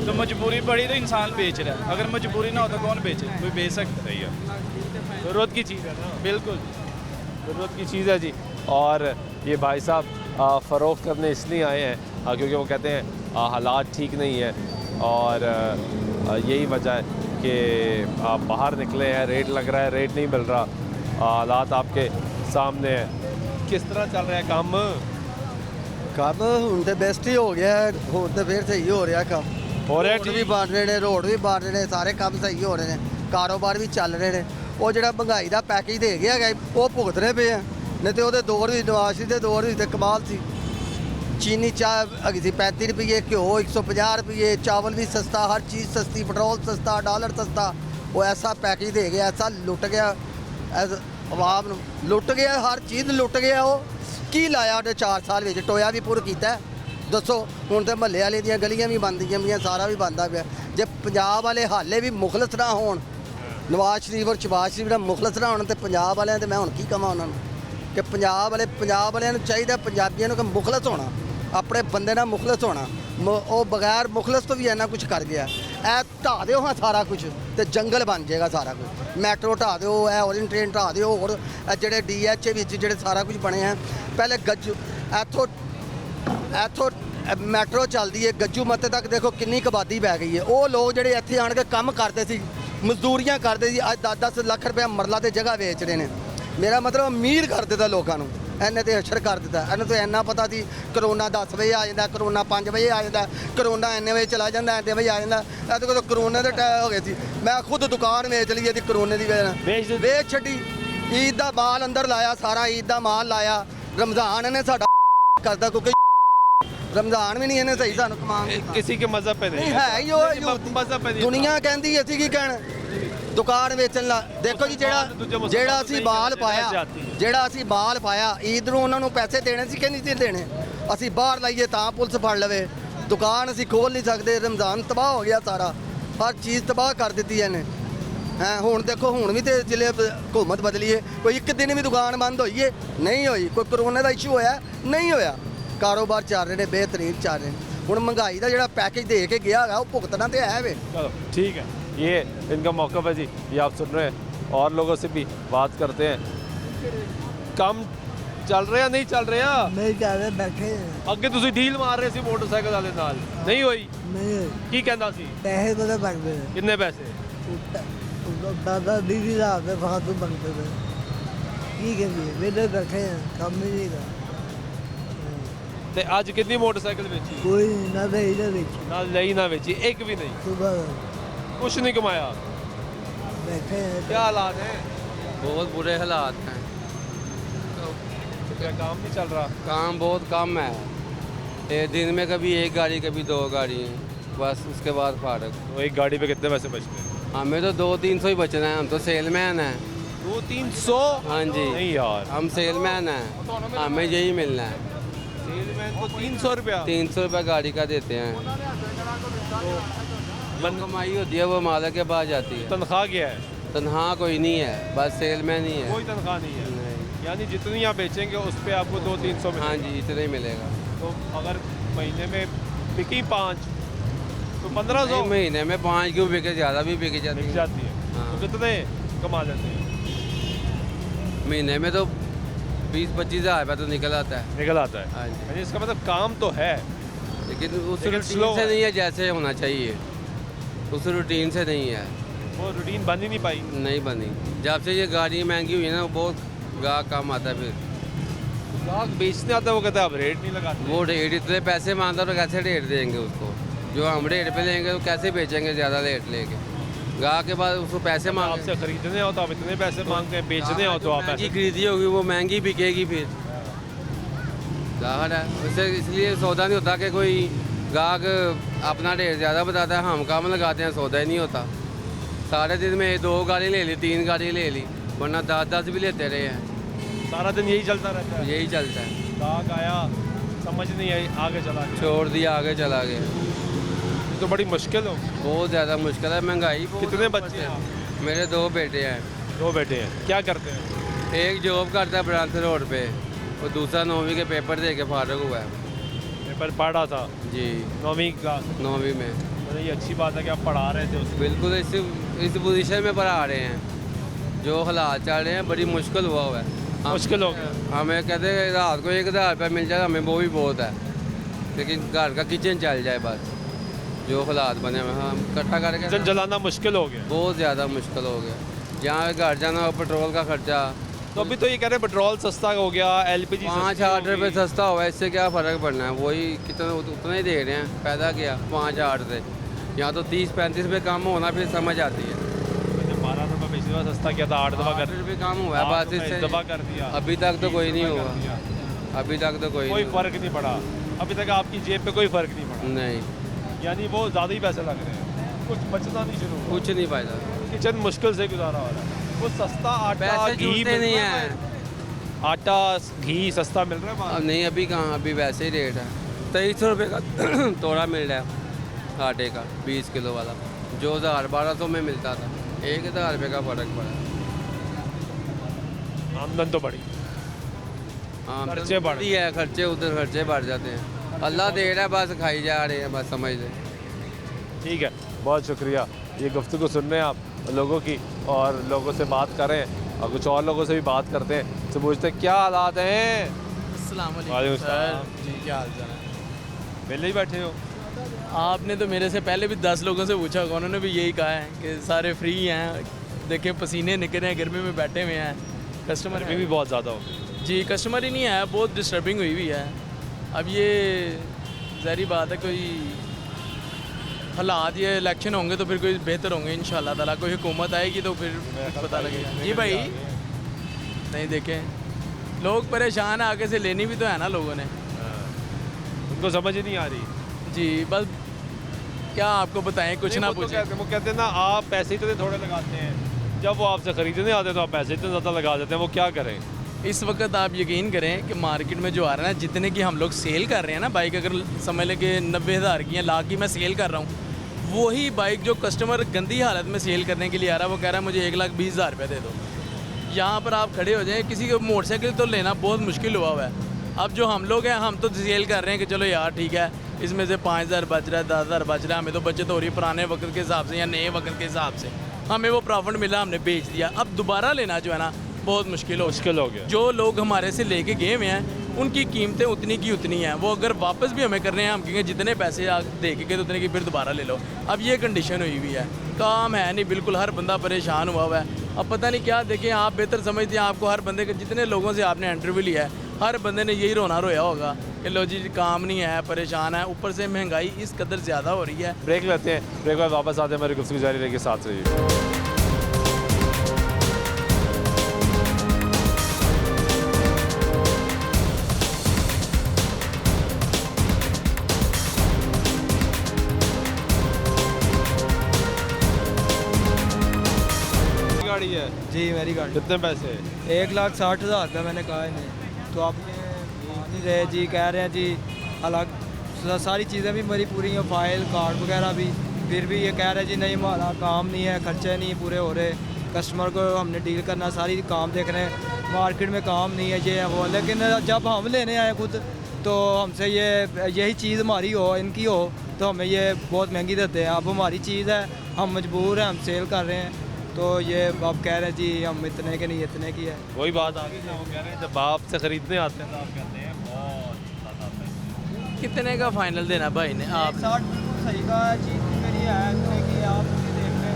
तो मजबूरी पड़ी तो इंसान बेच रहा है, अगर मजबूरी ना हो तो कौन बेचे, कोई बेच सकता है। ज़रूरत की चीज़ है ना, बिल्कुल ज़रूरत की चीज़ है जी। और ये भाई साहब फ़रोख्त करने इसलिए आए हैं क्योंकि वो कहते हैं हालात ठीक नहीं है, और यही वजह है कि आप बाहर निकले हैं, रेट लग रहा है, रेट नहीं मिल रहा, हालात आपके सामने है। किस तरह चल रहा है काम? ਕੰਮ ਹੁਣ ਤੇ ਬੈਸਟ ਹੀ ਹੋ ਗਿਆ ਹੈ, ਹੁਣ ਤੇ ਫੇਰ ਸਹੀ ਹੋ ਰਿਹਾ ਕੰਮ ਹੋ ਰਿਹਾ ਰੋਡ ਵੀ ਠੀਕ? ਬਣ ਰਹੇ ਨੇ, ਰੋਡ ਵੀ ਬਣ ਰਹੇ ਨੇ, ਸਾਰੇ ਕੰਮ ਸਹੀ ਹੋ ਰਹੇ ਨੇ, ਕਾਰੋਬਾਰ ਵੀ ਚੱਲ ਰਹੇ ਨੇ। ਉਹ ਜਿਹੜਾ ਮਹਿੰਗਾਈ ਦਾ ਪੈਕੇਜ ਦੇ ਗਿਆ ਹੈਗਾ ਉਹ ਭੁਗਤਣੇ ਪਏ ਆ, ਨਹੀਂ ਤੇ ਉਹਦੇ ਦੌਰ ਵੀ ਨਵਾਜ਼ ਸ਼ਰੀਫ ਦੇ ਦੌਰ ਵੀ ਤੇ ਕਮਾਲ ਸੀ। चीनी चाय ਹੈਗੀ ਸੀ 35 ਰੁਪਏ, ਘਿਓ 150 ਰੁਪਏ, ਚਾਵਲ ਵੀ ਸਸਤਾ, ਹਰ ਚੀਜ਼ ਸਸਤੀ, ਪੈਟਰੋਲ ਸਸਤਾ, ਡਾਲਰ ਸਸਤਾ। ਉਹ ਐਸਾ ਪੈਕੇਜ ਦੇ ਗਿਆ, ਐਸਾ ਲੁੱਟ ਗਿਆ, ਆਵਾਮ ਨੂੰ ਲੁੱਟ ਗਿਆ, ਹਰ ਚੀਜ਼ ਲੁੱਟ ਗਿਆ। ਉਹ ਕੀ ਲਾਇਆ ਉਹਨੇ 4 ਸਾਲ ਵਿੱਚ? ਟੋਇਆ ਵੀ ਪੂਰ ਕੀਤਾ। ਦੱਸੋ ਹੁਣ ਤੇ ਮਹੱਲੇ ਵਾਲੇ ਦੀਆਂ ਗਲੀਆਂ ਵੀ ਬਣਦੀਆਂ ਪਈਆਂ, ਸਾਰਾ ਵੀ ਬਣਦਾ ਪਿਆ। ਜੇ ਪੰਜਾਬ ਵਾਲੇ ਹਾਲੇ ਵੀ ਮੁਖਲਸ ਨਾ ਹੋਣ, ਨਵਾਜ਼ ਸ਼ਰੀਫ ਔਰ ਸ਼ਹਿਬਾਜ਼ ਸ਼ਰੀਫ ਦਾ ਮੁਖਲਸ ਨਾ ਹੋਣ, ਤੇ ਪੰਜਾਬ ਵਾਲਿਆਂ ਤੇ ਮੈਂ ਹੁਣ ਕੀ ਕਹਾਂ ਉਹਨਾਂ ਨੂੰ ਕਿ ਪੰਜਾਬ ਵਾਲਿਆਂ ਨੂੰ ਚਾਹੀਦਾ ਪੰਜਾਬੀਆਂ ਨੂੰ ਕਿ ਮੁਖਲਸ ਹੋਣਾ, ਆਪਣੇ ਬੰਦੇ ਨਾਲ ਮੁਖਲਸ ਹੋਣਾ। ਉਹ ਬਗੈਰ ਮੁਖਲਸ ਤੋਂ ਵੀ ਇੰਨਾ ਕੁਝ ਕਰ ਗਿਆ। ਇਹ ਢਾਹ ਦਿਓ ਹਾਂ ਸਾਰਾ ਕੁਝ ਤੇ ਜੰਗਲ ਬਣ ਜਾਏਗਾ ਸਾਰਾ ਕੁਝ। ਮੈਟਰੋ ਢਾਹ ਦਿਓ, ਇਹ ਔਰੇਂਜ ਟ੍ਰੇਨ ਢਾਹ ਦਿਓ, ਹੋਰ ਇਹ ਜਿਹੜੇ DH ਵਿੱਚ ਜਿਹੜੇ ਸਾਰਾ ਕੁਝ ਬਣੇ ਆ। ਪਹਿਲੇ ਗੱਜੂ ਇੱਥੋਂ ਮੈਟਰੋ ਚੱਲਦੀ ਹੈ, ਗੱਜੂ ਮੱਤੇ ਤੱਕ ਦੇਖੋ ਕਿੰਨੀ ਆਬਾਦੀ ਪੈ ਗਈ ਹੈ। ਉਹ ਲੋਕ ਜਿਹੜੇ ਇੱਥੇ ਆਣ ਕੇ ਕੰਮ ਕਰਦੇ ਸੀ, ਮਜ਼ਦੂਰੀਆਂ ਕਰਦੇ ਸੀ, ਅੱਜ 10-10 ਲੱਖ ਰੁਪਏ ਮਰਲਾ ਤੇ ਜਗ੍ਹਾ ਵੇਚ ਰਹੇ ਨੇ। ਮੇਰਾ ਮਤਲਬ ਅਮੀਰ ਕਰ ਦਿੱਤਾ ਲੋਕਾਂ ਨੂੰ, ਇਹਨੇ ਤੇ ਅਸ਼ਰ ਕਰ ਦਿੱਤਾ। ਇਹਨੂੰ ਤਾਂ ਇੰਨਾ ਪਤਾ ਸੀ ਕਰੋਨਾ 10 ਵਜੇ ਆ ਜਾਂਦਾ, ਕਰੋਨਾ 5 ਵਜੇ ਆ ਜਾਂਦਾ, ਕਰੋਨਾ ਇੰਨੇ ਵਜੇ ਚਲਾ ਜਾਂਦਾ, ਇੰਨੇ ਵਜੇ ਆ ਜਾਂਦਾ। ਇਹਦੇ ਕੋਲ ਕਰੋਨਾ ਦੇ ਟਾਈਮ ਹੋ ਗਏ ਸੀ। ਮੈਂ ਖੁਦ ਦੁਕਾਨ ਵੇਚ ਲਈ ਇਹਦੀ ਕਰੋਨੇ ਦੀ ਵਜ੍ਹਾ ਨਾਲ, ਵੇਚ ਛੱਡੀ। ਈਦ ਦਾ ਮਾਲ ਅੰਦਰ ਲਾਇਆ, ਸਾਰਾ ਈਦ ਦਾ ਮਾਲ ਲਾਇਆ। ਰਮਜ਼ਾਨ ਇਹਨੇ ਸਾਡਾ ਕਰਦਾ, ਕਿਉਂਕਿ ਰਮਜ਼ਾਨ ਵੀ ਨਹੀਂ ਇਹਨੇ ਸਹੀ ਸਾਨੂੰ ਕਮਾਉਣ ਦਿੱਤਾ। किसी के मजहब पे नहीं ਹੈ ਹੀ ਉਹ मजहब पे नहीं। ਦੁਨੀਆ ਕਹਿੰਦੀ ਅਸੀਂ ਕੀ ਕਹਿਣ, ਦੁਕਾਨ ਵੇਚਣ ਲਾ। ਦੇਖੋ ਜੀ ਜਿਹੜਾ ਅਸੀਂ ਬਾਲ ਪਾਇਆ ਈਦ ਨੂੰ, ਉਹਨਾਂ ਨੂੰ ਪੈਸੇ ਦੇਣੇ ਸੀ ਕਿ ਨਹੀਂ ਸੀ ਦੇਣੇ? ਅਸੀਂ ਬਾਹਰ ਲਾਈਏ ਤਾਂ ਪੁਲਿਸ ਫੜ ਲਵੇ, ਦੁਕਾਨ ਅਸੀਂ ਖੋਲ ਨਹੀਂ ਸਕਦੇ। ਰਮਜ਼ਾਨ ਤਬਾਹ ਹੋ ਗਿਆ ਸਾਰਾ, ਹਰ ਚੀਜ਼ ਤਬਾਹ ਕਰ ਦਿੱਤੀ ਇਹਨੇ। ਹੁਣ ਦੇਖੋ, ਹੁਣ ਵੀ ਤੇ ਜ਼ਿਲ੍ਹੇ ਹਕੂਮਤ ਬਦਲੀ ਹੈ, ਕੋਈ ਇੱਕ ਦਿਨ ਵੀ ਦੁਕਾਨ ਬੰਦ ਹੋਈ ਹੈ? ਨਹੀਂ ਹੋਈ। ਕੋਈ ਕਰੋਨਾ ਦਾ ਇਸ਼ੂ ਹੋਇਆ? ਨਹੀਂ ਹੋਇਆ। ਕਾਰੋਬਾਰ ਚੱਲ ਰਹੇ ਨੇ, बेहतरीन ਚੱਲ ਰਹੇ ਨੇ। ਹੁਣ ਮਹਿੰਗਾਈ ਦਾ ਜਿਹੜਾ ਪੈਕੇਜ ਦੇ ਕੇ ਗਿਆ ਹੈਗਾ ਉਹ ਭੁਗਤਣਾ ਤੇ ਹੈ ਵੇ। चलो ठीक है, ये इनका मौक़िफ़ है जी, ये आप सुन रहे हैं। और लोगों से भी बात करते हैं। काम ਚੱਲ ਰਿਹਾ ਨਹੀਂ ਚੱਲ ਰਿਹਾ? ਨਹੀਂ ਚੱਲ ਰਿਹਾ, ਬੈਠੇ ਅੱਗੇ ਤੁਸੀਂ ਡੀਲ ਮਾਰ ਰਹੇ ਸੀ ਮੋਟਰਸਾਈਕਲ ਵਾਲੇ ਨਾਲ, ਨਹੀਂ ਹੋਈ? ਨਹੀਂ ਕੀ ਕਹਿੰਦਾ ਸੀ? ਪੈਸੇ ਬੜੇ ਬਣਦੇ ਨੇ। ਕਿੰਨੇ ਪੈਸੇ? ਦਾਦਾ 20,000 ਦੇ ਫਾਲਤੂ ਬਣਦੇ ਨੇ। ਕੀ ਕਰੀਏ, ਵੇਲੇ ਬੈਠੇ ਆ, ਕੰਮ ਹੀ ਨਹੀਂ ਦਾ। ਤੇ ਅੱਜ ਕਿੰਨੀ ਮੋਟਰਸਾਈਕਲ ਵੇਚੀ? ਕੋਈ ਨਾ ਦੇ ਇਹਦੇ ਵਿੱਚ ਨਾ ਲਈ ਨਾ ਵੇਚੀ, ਇੱਕ ਵੀ ਨਹੀਂ, ਸੁਬਾਹ ਕੁਛ नहीं कमाया। बैठे हैं। क्या हालात हैं? बहुत बुरे हालात हैं, क्या काम नहीं चल रहा? काम बहुत कम है। दिन में कभी एक गाड़ी कभी 2 गाड़ी, बस उसके बाद फारग। तो एक गाड़ी पे कितने पैसे बचते हैं? हमें तो 200-300 ही बचना है, हम तो सेलमैन हैं। 200-300? हाँ जी, नहीं यार, हम सेलमैन हैं, हमें यही मिलना है। सेलमैन को 300 रुपया? 300 रुपये गाड़ी का देते हैं। मन कमाई होती है वो मालिक के पास जाती है। तनख्वाह क्या है? तनख्वाह कोई नहीं है, बस सेलमैन ही है। कोई तनख्वाह नहीं है? नहीं। यानी जितनी आप बेचेंगे उस पे आपको 200-300 हाँ जी, इतना ही मिलेगा। तो अगर महीने में बिकी 5 तो 1500 महीने में 5 क्यों बिके, ज़्यादा भी बिक जाती बिक है। जाती है। हाँ। तो कितने कमा लेते हैं? महीने में तो 20-25 हज़ार रुपये तो निकल आता है। निकल आता है। हाँ जी, यानी इसका मतलब काम तो है, लेकिन उस लेकिन रूटीन slow से है। नहीं है जैसे होना चाहिए, उस रूटीन से नहीं है, वो रूटीन बन ही नहीं पाई। नहीं बनी। जब से ये गाड़ी महंगी हुई है ना, वो बहुत गाहक काम आता है। फिर ग्राहक बेचने आता है, वो कहता है आप रेट नहीं लगाते। वो रेट इतने पैसे मांगता तो कैसे रेट देंगे उसको? जो हम रेट पे लेंगे तो कैसे बेचेंगे ज़्यादा रेट लेके? गाहक के बाद उसको पैसे मांगे। आपसे खरीदने हो तो आप इतने पैसे मांगते हैं, बेचने हो तो आप महंगी ऐसे। खरीदी होगी वो महंगी बिकेगी फिर, गाहक है। वैसे इसलिए सौदा नहीं होता कि कोई गाहक अपना रेट ज़्यादा बताता है, हम कम लगाते हैं, सौदा ही नहीं होता। सारे दिन में 2 गाड़ी ले ली, 3 गाड़ी ले ली, वरना 10 भी लेते रहे हैं। सारा दिन यही चलता रहता है। यही चलता है। गाहक आया, समझ नहीं आई, आगे चला गया। छोड़ दिया, आगे चला गया। ये तो बड़ी मुश्किल हो। बहुत ज़्यादा मुश्किल है, महंगाई बहुत। कितने बच्चे हैं? मेरे 2 बेटे हैं। 2 बेटे हैं। क्या करते हैं? एक जॉब करता है ब्रांच रोड पे और दूसरा 9वीं के पेपर दे के फारग हुआ है। पेपर पढ़ा था जी, 9वीं का। 9वीं में। तो ये अच्छी बात है कि आप पढ़ा रहे थे उसको। बिल्कुल इस पोजीशन में पढ़ा रहे हैं। जो हालात चल रहे हैं, बड़ी मुश्किल हुआ है। मुश्किल हो गया। हमें कहते हैं रात को 1000 रुपये मिल जाए, हमें वो भी बहुत है, लेकिन घर का किचन चल जाए बस। जो हालात बने हुए हम इकट्ठा करके किचन चलाना मुश्किल हो गया। बहुत ज़्यादा मुश्किल हो गया। जहाँ घर जाना हो, पेट्रोल का खर्चा। तो अभी तो ये कह रहे हैं पेट्रोल सस्ता हो गया, LPG 5-8 रुपये सस्ता हुआ, इससे क्या फ़र्क पड़ना है? वही कितना उतना ही दे रहे हैं। पैदा किया 5-8 से, यहाँ तो 30-35 रुपये कम होना फिर समझ आती है। 12 रुपये पिछली बार सस्ता किया था, 8 दफ़ा 8 रुपये कम हुआ है बस, इससे दफ़ा कर दिया। अभी तक तो कोई नहीं हुआ, अभी तक तो कोई फ़र्क नहीं पड़ा। अभी तक आपकी जेब पे कोई फ़र्क नहीं पड़ा। नहीं, यानी वो ज़्यादा ही पैसे लग रहे हैं, कुछ बचना नहीं शुरू हुआ। कुछ नहीं फायदा। किचन मुश्किल से गुजारा हो रहा है। वो सस्ता आटा पैसे घी जुड़ते मिल नहीं रहा है। आटा घी सस्ता मिल रहा है बाहर? अब नहीं, अभी कहाँ, अभी वैसे ही रेट है। 2300 रुपये का तोड़ा मिल रहा है आटे का, 20 किलो वाला, जो 1000-1200 में मिलता था। 1000 रुपये का फ़र्क पड़ा। आमदन तो बढ़ी, खर्चे बढ़ बढ़ी है, खर्चे उधर खर्चे बढ़ जाते हैं। अल्लाह दे रहा है, बस खाई जा रहे हैं, बस समझ लें। ठीक है, बहुत शुक्रिया। ये गुफ्तगू सुन रहे हैं आप लोगों की, और लोगों से बात करें और कुछ और लोगों से भी बात करते हैं, तो पूछते हैं क्या हालात हैं। अस्सलाम वालेकुम वालेकुम सलाम। सर जी, क्या हाल चाल है? पहले ही बैठे हो? आपने तो मेरे से पहले भी 10 लोगों से पूछा होगा, उन्होंने भी यही कहा है कि सारे फ्री हैं। देखिए पसीने निकल रहे हैं, गर्मी में बैठे हुए हैं। कस्टमर गर्मी भी बहुत ज़्यादा हो गई। जी, कस्टमर ही नहीं आया, बहुत डिस्टर्बिंग हुई हुई है। अब ये ज़ाहिर बात है, कोई हालात, ये इलेक्शन होंगे तो फिर कोई बेहतर होंगे इंशाल्लाह ताला। कोई हुकूमत आएगी तो फिर पता लगेगा। जी भाई, नहीं देखें लोग परेशान है, आगे से लेनी भी तो है ना लोगों ने। उनको समझ ही नहीं आ रही। जी, बस क्या आपको बताएं, कुछ ना पूछें। वो कहते हैं ना, आप पैसे इतने थोड़े लगाते हैं, जब वो आपसे ख़रीदने आते हैं तो आप पैसे इतने ज़्यादा लगा देते हैं। वो क्या करें? इस वक्त आप यकीन करें कि मार्केट में जो आ रहा है ना, जितने की हम लोग सेल कर रहे हैं ना बाइक, अगर समझ लें कि 90,000 की या लाख की मैं सेल कर रहा हूँ, वही बाइक जो कस्टमर गंदी हालत में सेल करने के लिए आ रहा है, वो कह रहा है मुझे 1,20,000 रुपये दे दो। यहाँ पर आप खड़े हो जाएं, किसी को मोटरसाइकिल तो लेना बहुत मुश्किल हुआ हुआ है। अब जो हम लोग हैं, हम तो सेल कर रहे हैं कि चलो यार ठीक है, इसमें से 5,000 बच रहा है, 10,000 बच रहा है, हमें तो बचत हो रही है पुराने वक्त के हिसाब से या नए वक्त के हिसाब से, हमें वो प्रॉफिट मिला, हमने बेच दिया। अब दोबारा लेना जो है ना बहुत मुश्किल हो गया। जो लोग हमारे से लेके गए हुए हैं, उनकी कीमतें उतनी की उतनी हैं। वो अगर वापस भी हमें करने हैं, हम कहेंगे जितने पैसे आप दे के गए उतने की फिर दोबारा ले लो। अब ये कंडीशन हुई हुई है, काम है नहीं, बिल्कुल हर बंदा परेशान हुआ हुआ है। अब पता नहीं क्या, देखें आप बेहतर समझते हैं, आपको हर बंदे के, जितने लोगों से आपने इंटरव्यू लिया है, हर बंदे ने यही रोना रोया होगा कि लो जी काम नहीं है, परेशान है, ऊपर से महंगाई इस कदर ज़्यादा हो रही है। ब्रेक लेते हैं, ब्रेक बाद वापस आते हैं, हमारी गुफ्तगू जारी रहेगी, साथ रहिए। गाड़ी है जी, मेरी गाड़ी। कितने पैसे? 1,60,000 रुपये मैंने कहा है नहीं, तो आप ये मान नहीं रहे जी, कह रहे हैं जी अलग सारी चीज़ें भी मेरी पूरी हैं, फाइल कार्ड वगैरह भी, फिर भी ये कह रहे हैं जी नहीं हमारा काम नहीं है, खर्चे नहीं पूरे हो रहे, कस्टमर को हमने डील करना, सारी काम देख रहे हैं, मार्केट में काम नहीं है, ये है वो। लेकिन जब हम लेने आए खुद, तो हमसे यही चीज़ हमारी हो, इनकी हो, तो हमें ये बहुत महंगी देते हैं। अब हमारी चीज़ है, हम मजबूर हैं, हम सेल कर रहे हैं, तो ये आप कह रहे हैं जी हम इतने के नहीं, इतने की है। वही बात आ गई, वो कह रहे हैं जब आपसे ख़रीदने आते हैं तो आप कहते हैं बहुत ज़्यादा पैसे। कितने का फाइनल देना भाई ने आप? 60 बिल्कुल सही का है, चीज़ मेरी है, कि आप मुझे देख लें,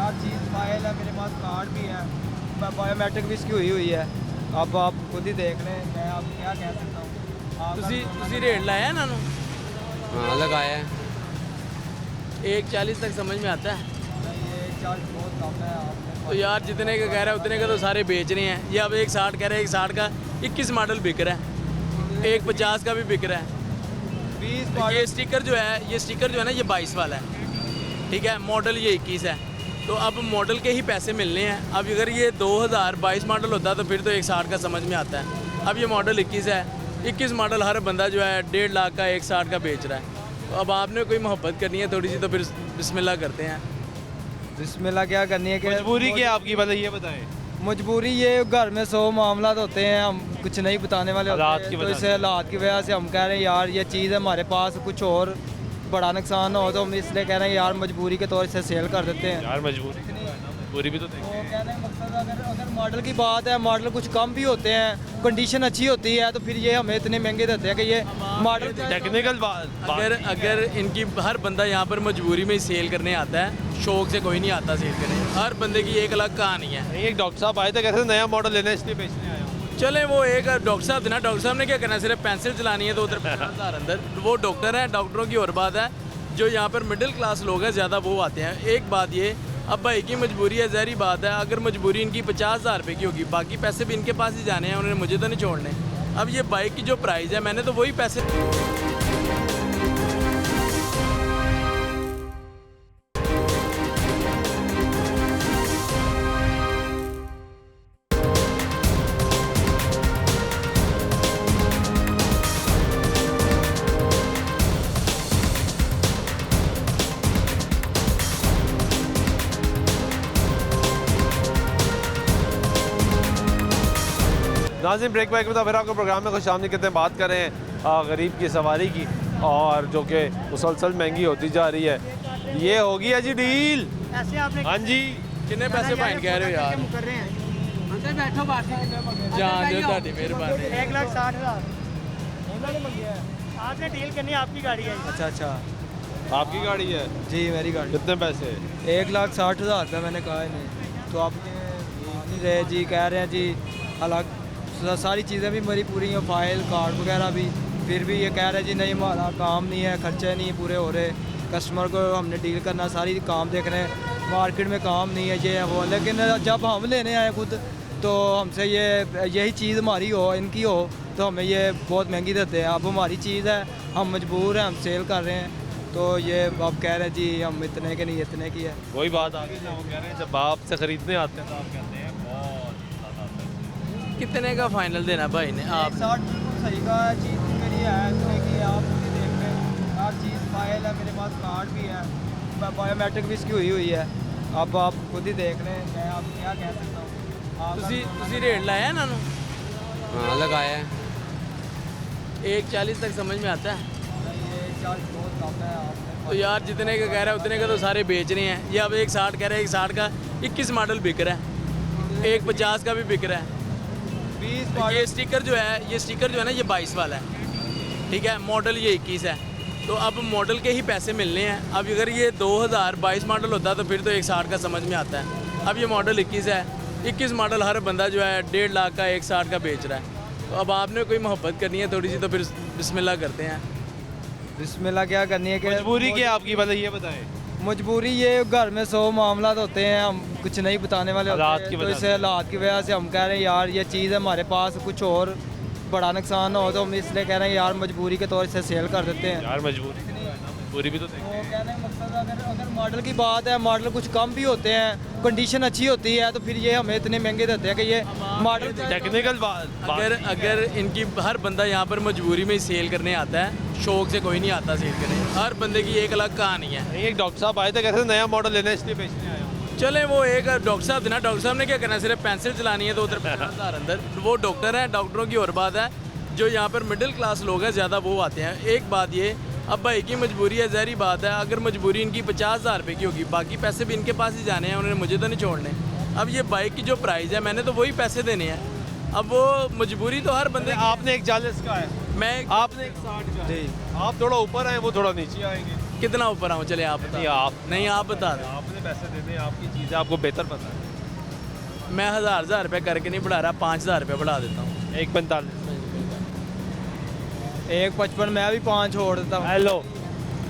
आप चीज़ फाइल है, मेरे पास कार्ड भी है, बायोमेट्रिक भी इसकी हुई है। अब आप खुद ही देख लें, मैं आप क्या कह सकता हूँ। तुसी रेट लाया ना? हाँ लगाया है। 1,40 तक समझ में आता है? ये चार्ज बहुत कम है आपने। तो यार जितने का कह रहा है उतने का तो सारे बेच रहे हैं। ये अब 1,60 कह रहे हैं, 1,60 का 21 मॉडल बिक रहा है, 1,50 का भी बिक रहा है। 20 ये स्टिकर जो है ना, ये 22 वाला है, ठीक है, मॉडल ये 21 है। तो अब मॉडल के ही पैसे मिलने हैं। अब अगर ये 2022 मॉडल होता तो फिर तो 160 का समझ में आता है। अब ये मॉडल 21 है, 21 मॉडल हर बंदा जो है 1.5 लाख का 160 का बेच रहा है। तो अब आपने कोई मोहब्बत करनी है थोड़ी सी तो फिर बिस्मिल्लाह करते हैं। बिस्मिल्लाह क्या करनी है कि मजबूरी क्या आपकी, मतलब ये बताएं। मजबूरी ये घर में 100 मामला होते हैं, हम कुछ नहीं बताने वाले होते हालात हैं, की तो वजह इस हालात की वजह से हम कह रहे हैं यार ये चीज़ हमारे पास कुछ और बड़ा नुकसान हो तो हम इसलिए कह रहे हैं यार मजबूरी के तौर से सेल कर देते हैं। यार मजबूरी भी तो तो देखें। कहने का मकसद अगर मॉडल की बात है, मॉडल कुछ कम भी होते हैं, कंडीशन अच्छी होती है तो फिर ये हमें इतने महंगे देते हैं कि ये मॉडल टेक्निकल बात अगर इनकी हर बंदा यहाँ पर मजबूरी में ही सेल करने आता है, शौक से कोई नहीं आता सेल करने। हर बंदे की एक अलग कहानी है। नहीं, एक डॉक्टर साहब आए थे, कहते थे नया मॉडल लेना है इसलिए बेचने आया हूँ। चले वो एक डॉक्टर साहब थे ना, डॉक्टर साहब ने क्या करना है, सिर्फ पेंसिल चलानी है तो उधर 50,000 अंदर। वो डॉक्टर हैं, डॉक्टरों की और बात है। जो यहाँ पर मिडिल क्लास लोग हैं ज़्यादा वो आते हैं। एक बात ये, अब भाई की मजबूरी है, ज़ाहिर बात है। अगर मजबूरी इनकी 50,000 रुपये की होगी, बाकी पैसे भी इनके पास ही जाने हैं, उन्होंने मुझे तो नहीं छोड़ने। अब ये बाइक की जो प्राइस है, मैंने तो वही पैसे नाज़रीन, ब्रेक बैक में तो फिर आपको प्रोग्राम में खुशामदीद कहते हैं। बात करें गरीब की सवारी की, और जो कि मुसलसल महंगी होती जा रही है। ये होगी है जी डील। ऐसे आपने हाँ जी, कितने पैसे फाइन कह रहे हो यार? कर रहे हैं बैठो बात जान दो ਤੁਹਾਡੀ ਮਿਹਰਬਾਨੀ। 1,60,000 आपने डील करनी है, आपकी गाड़ी है। अच्छा अच्छा आपकी गाड़ी है जी मेरी गाड़ी। कितने पैसे? 1,60,000 रुपये मैंने कहा है नहीं, तो आप ये नहीं रहे जी, कह रहे हैं जी अलग सारी चीज़ें भी मेरी पूरी हैं, फाइल कार्ड वगैरह भी, फिर भी ये कह रहे हैं जी नहीं हमारा काम नहीं है, खर्चे नहीं पूरे हो रहे, कस्टमर को हमने डील करना, सारी काम देख रहे हैं, मार्केट में काम नहीं है, ये है वो। लेकिन जब हम लेने आए खुद तो हमसे यही चीज़ हमारी हो, इनकी हो, तो हमें ये बहुत महंगी देते हैं। अब हमारी चीज़ है, हम मजबूर हैं, हम सेल कर रहे हैं, तो ये आप कह रहे हैं जी हम इतने के नहीं इतने की है। वही बात आ गई ना, वो कह रहे हैं जब आपसे ख़रीदने आते हैं तो आप कहते हैं बहुत ज़्यादा पैसे। कितने का फाइनल देना भाई ने आप? 60 बिल्कुल सही का चीज़ मेरी है, तो कि आप मुझे देख लें, हर चीज़ फाइल है, मेरे पास कार्ड भी है, बायोमेट्रिक भी इसकी हुई है। अब आप खुद ही देख लें, मैं आप क्या कह सकता हूँ। ਤੁਸੀਂ रेट लाया है ना? हाँ लगाया है। 140 तक समझ में आता है। ये चार्ज बहुत कम है आपने। तो यार जितने का कह रहा है उतने का तो सारे बेच रहे हैं। ये अब 160 कह रहे हैं, 160 का 21 मॉडल बिक रहा है, 150 का भी बिक रहा है। 20 ये स्टिकर जो है ना, ये 22 वाला है, ठीक है। मॉडल ये 21 है, तो अब मॉडल के ही पैसे मिलने हैं। अब अगर ये 2022 मॉडल होता तो फिर तो 160 का समझ में आता है। अब ये मॉडल 21 है, 21 मॉडल हर बंदा जो है 1.5 लाख का 160 का बेच रहा है। तो अब आपने कोई मोहब्बत करनी है थोड़ी सी तो फिर बिस्मिल्लाह करते हैं। बिस्मिल्लाह क्या करनी है कि मजबूरी क्या आपकी, मतलब ये बताएं। मजबूरी ये घर में 100 मामला होते हैं, हम कुछ नहीं बताने वाले होते हालात हैं, की तो वजह इस से। हालात की वजह से हम कह रहे हैं यार ये चीज़ हमारे पास कुछ और बड़ा नुकसान हो तो हम इसलिए कह रहे हैं यार मजबूरी के तौर से सेल कर देते हैं। यार मजबूरी भी तो देखें। तो कहने का मकसद अगर मॉडल की बात है, मॉडल कुछ कम भी होते हैं, कंडीशन अच्छी होती है, तो फिर ये हमें इतने महंगे देते हैं कि ये मॉडल टेक्निकल बात अगर इनकी हर बंदा यहाँ पर मजबूरी में ही सेल करने आता है, शौक से कोई नहीं आता सेल करने। हर बंदे की एक अलग कहानी है। नहीं, एक डॉक्टर साहब आए थे, कहते थे नया मॉडल लेना है इसलिए बेचने आया हूँ। चले वो एक डॉक्टर साहब थे ना, डॉक्टर साहब ने क्या करना है, सिर्फ पेंसिल चलानी है तो उधर 50,000 अंदर। वो डॉक्टर हैं, डॉक्टरों की और बात है। जो यहाँ पर मिडिल क्लास लोग हैं ज़्यादा वो आते हैं। एक बात ये, अब भाई की मजबूरी है, ज़ाहिर बात है। अगर मजबूरी इनकी 50,000 रुपये की होगी, बाकी पैसे भी इनके पास ही जाने हैं, उन्होंने मुझे तो नहीं छोड़ने। अब ये बाइक की जो प्राइस है, मैंने तो वही पैसे देने हैं। अब वो मजबूरी तो हर बंदे की। आपने एक 40 का है, आपने एक 60 का है। आप थोड़ा ऊपर आए, वो थोड़ा नीचे आएंगे। कितना ऊपर आऊँ? चले आप बता। नहीं आप बता दें। आपने पैसे देने, आपकी चीज़ें आपको बेहतर पता है। मैं 1000 रुपये करके नहीं बढ़ा रहा, 5000 रुपये बढ़ा देता हूँ। 145 155 मैं भी 5 छोड़ देता हूँ। हेलो,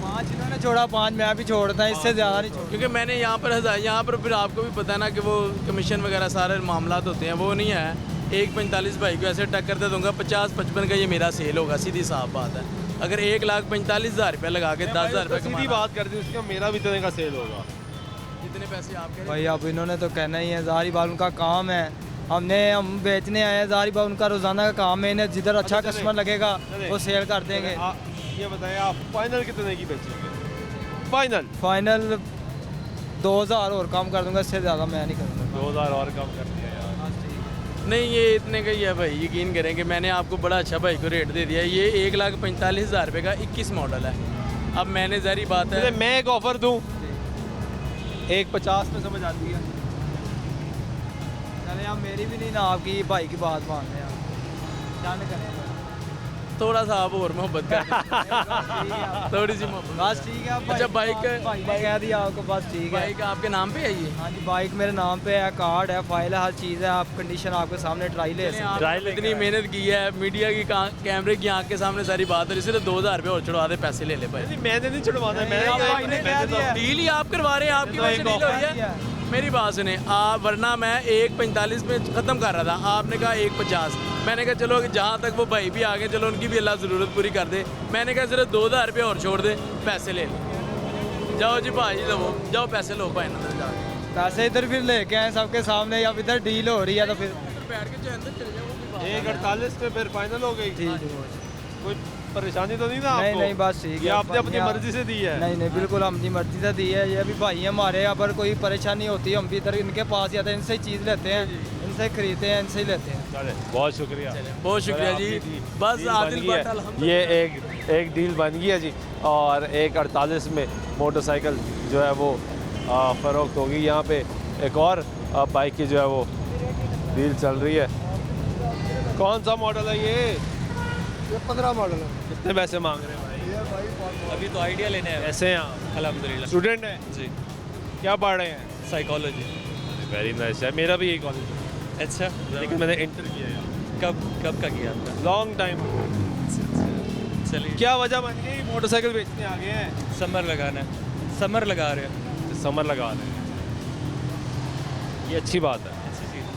5 इन्होंने छोड़ा, 5 मैं भी छोड़ता हूँ, इससे ज़्यादा नहीं छोड़। क्योंकि मैंने यहाँ पर फिर आपको भी पता है ना कि वो कमीशन वगैरह सारे मामलात होते हैं, वो नहीं है। 145 भाई को ऐसे टक्कर दे दूंगा, 50-55 का ये मेरा सेल होगा, सीधी साफ बात है। अगर 1,45,000 रुपये लगा के 10,000 रुपये सीधी बात कर दी, उसका मेरा भी इतने का सेल होगा। जितने पैसे आप कह रहे भाई अब इन्होंने तो कहना ही है, ज़ाहिर बात उनका काम है। हम बेचने आए हैं, ज़ाहिर बात उनका रोज़ाना का काम है। इन्हें जिधर अच्छा चले। कस्टमर लगेगा चले। वो सेल कर देंगे। ये बताएं आप फाइनल कितने की बेचेंगे? फाइनल फाइनल 2000 और कम कर दूंगा, इससे ज़्यादा मैं नहीं करूँगा। 2000 और कम कर दिया यार। नहीं, ये इतने का ही है भाई, यकीन करें कि मैंने आपको बड़ा अच्छा भाई को रेट दे दिया। ये 1,45,000 रुपये का 21 मॉडल है। अब मैंने ज़ाहिर बात है, मैं एक ऑफर दूं 150 में समझ आती है। चले आप मेरी भी नहीं ना आपकी भाई की बात मान रहे हैं, डन करें थोड़ा सा आप और मोहब्बत कर थोड़ी सी मोहब्बत। बस ठीक है। अच्छा, बाइक भाई ने कह दिया आपको, बस ठीक है। बाइक आपके नाम पे है ये? हाँ जी, बाइक मेरे नाम पे है, कार्ड है, फाइल है, हर चीज़ है। आप कंडीशन आपके सामने ट्राई ले सकते हैं। आपने इतनी मेहनत की है, मीडिया की कैमरे की आंख के सामने सारी बात है, सिर्फ 2000 रुपये और चढ़वा दे, पैसे ले ले भाई। मैंने नहीं छुड़वाना, डील ही आप करवा रहे हैं, आपकी वजह से डील हो रही है। मेरी बात सुने आप, वरना मैं 1,45 में ख़त्म कर रहा था, आपने कहा 1,50। मैंने कहा चलो जहाँ तक वो भाई भी आ गए, चलो उनकी भी अल्लाह ज़रूरत पूरी कर दे। मैंने कहा सिर्फ 2000 रुपये और छोड़ दे, पैसे ले लो। जाओ जी भाई, लो जाओ पैसे लो भाई अंदर जाओ। पैसे इधर फिर लेके आए सबके सामने, या इधर डील हो रही है तो फिर बैठ के जो अंदर चले जाओ। 1,48 में फिर फाइनल हो गई। ठीक है। कोई परेशानी तो नहीं ना नहीं आपको? नहीं, बस ठीक है। ये आपने अपनी मर्जी से दी है? नहीं नहीं, बिल्कुल अपनी मर्जी से दी है। ये भी भाई हमारे, अगर कोई परेशानी होती है हम भी इधर इनके पास जाते हैं, इनसे ही चीज़ लेते हैं, इनसे खरीदते हैं, इनसे ही लेते हैं। चले, बहुत शुक्रिया। बहुत शुक्रिया जी। बस डील आदिल बन गई भट्ट है। ये एक डील बन गई है जी, और 1,48 में मोटरसाइकिल जो है वो फ़रोख्त होगी। यहाँ पे एक और बाइक की जो है वो डील चल रही है। कौन सा मॉडल है ये? 15 मॉडल है। कितने पैसे मांग रहे हैं भाई? अभी तो आइडिया लेने हैं। ऐसे हैं आप? अल्हम्दुलिल्लाह। स्टूडेंट हैं जी, क्या पढ़ रहे हैं? साइकोलॉजी। वेरी नाइस है, मेरा भी यही कॉलेज है, अच्छा, लेकिन मैंने इंटर किया है। कब का किया आपका? Long time. चलिए, क्या वजह बन गई मोटरसाइकिल बेचने आ गए हैं? समर लगाना है, समर लगा रहे हैं। समर लगा रहे हैं, ये अच्छी बात है।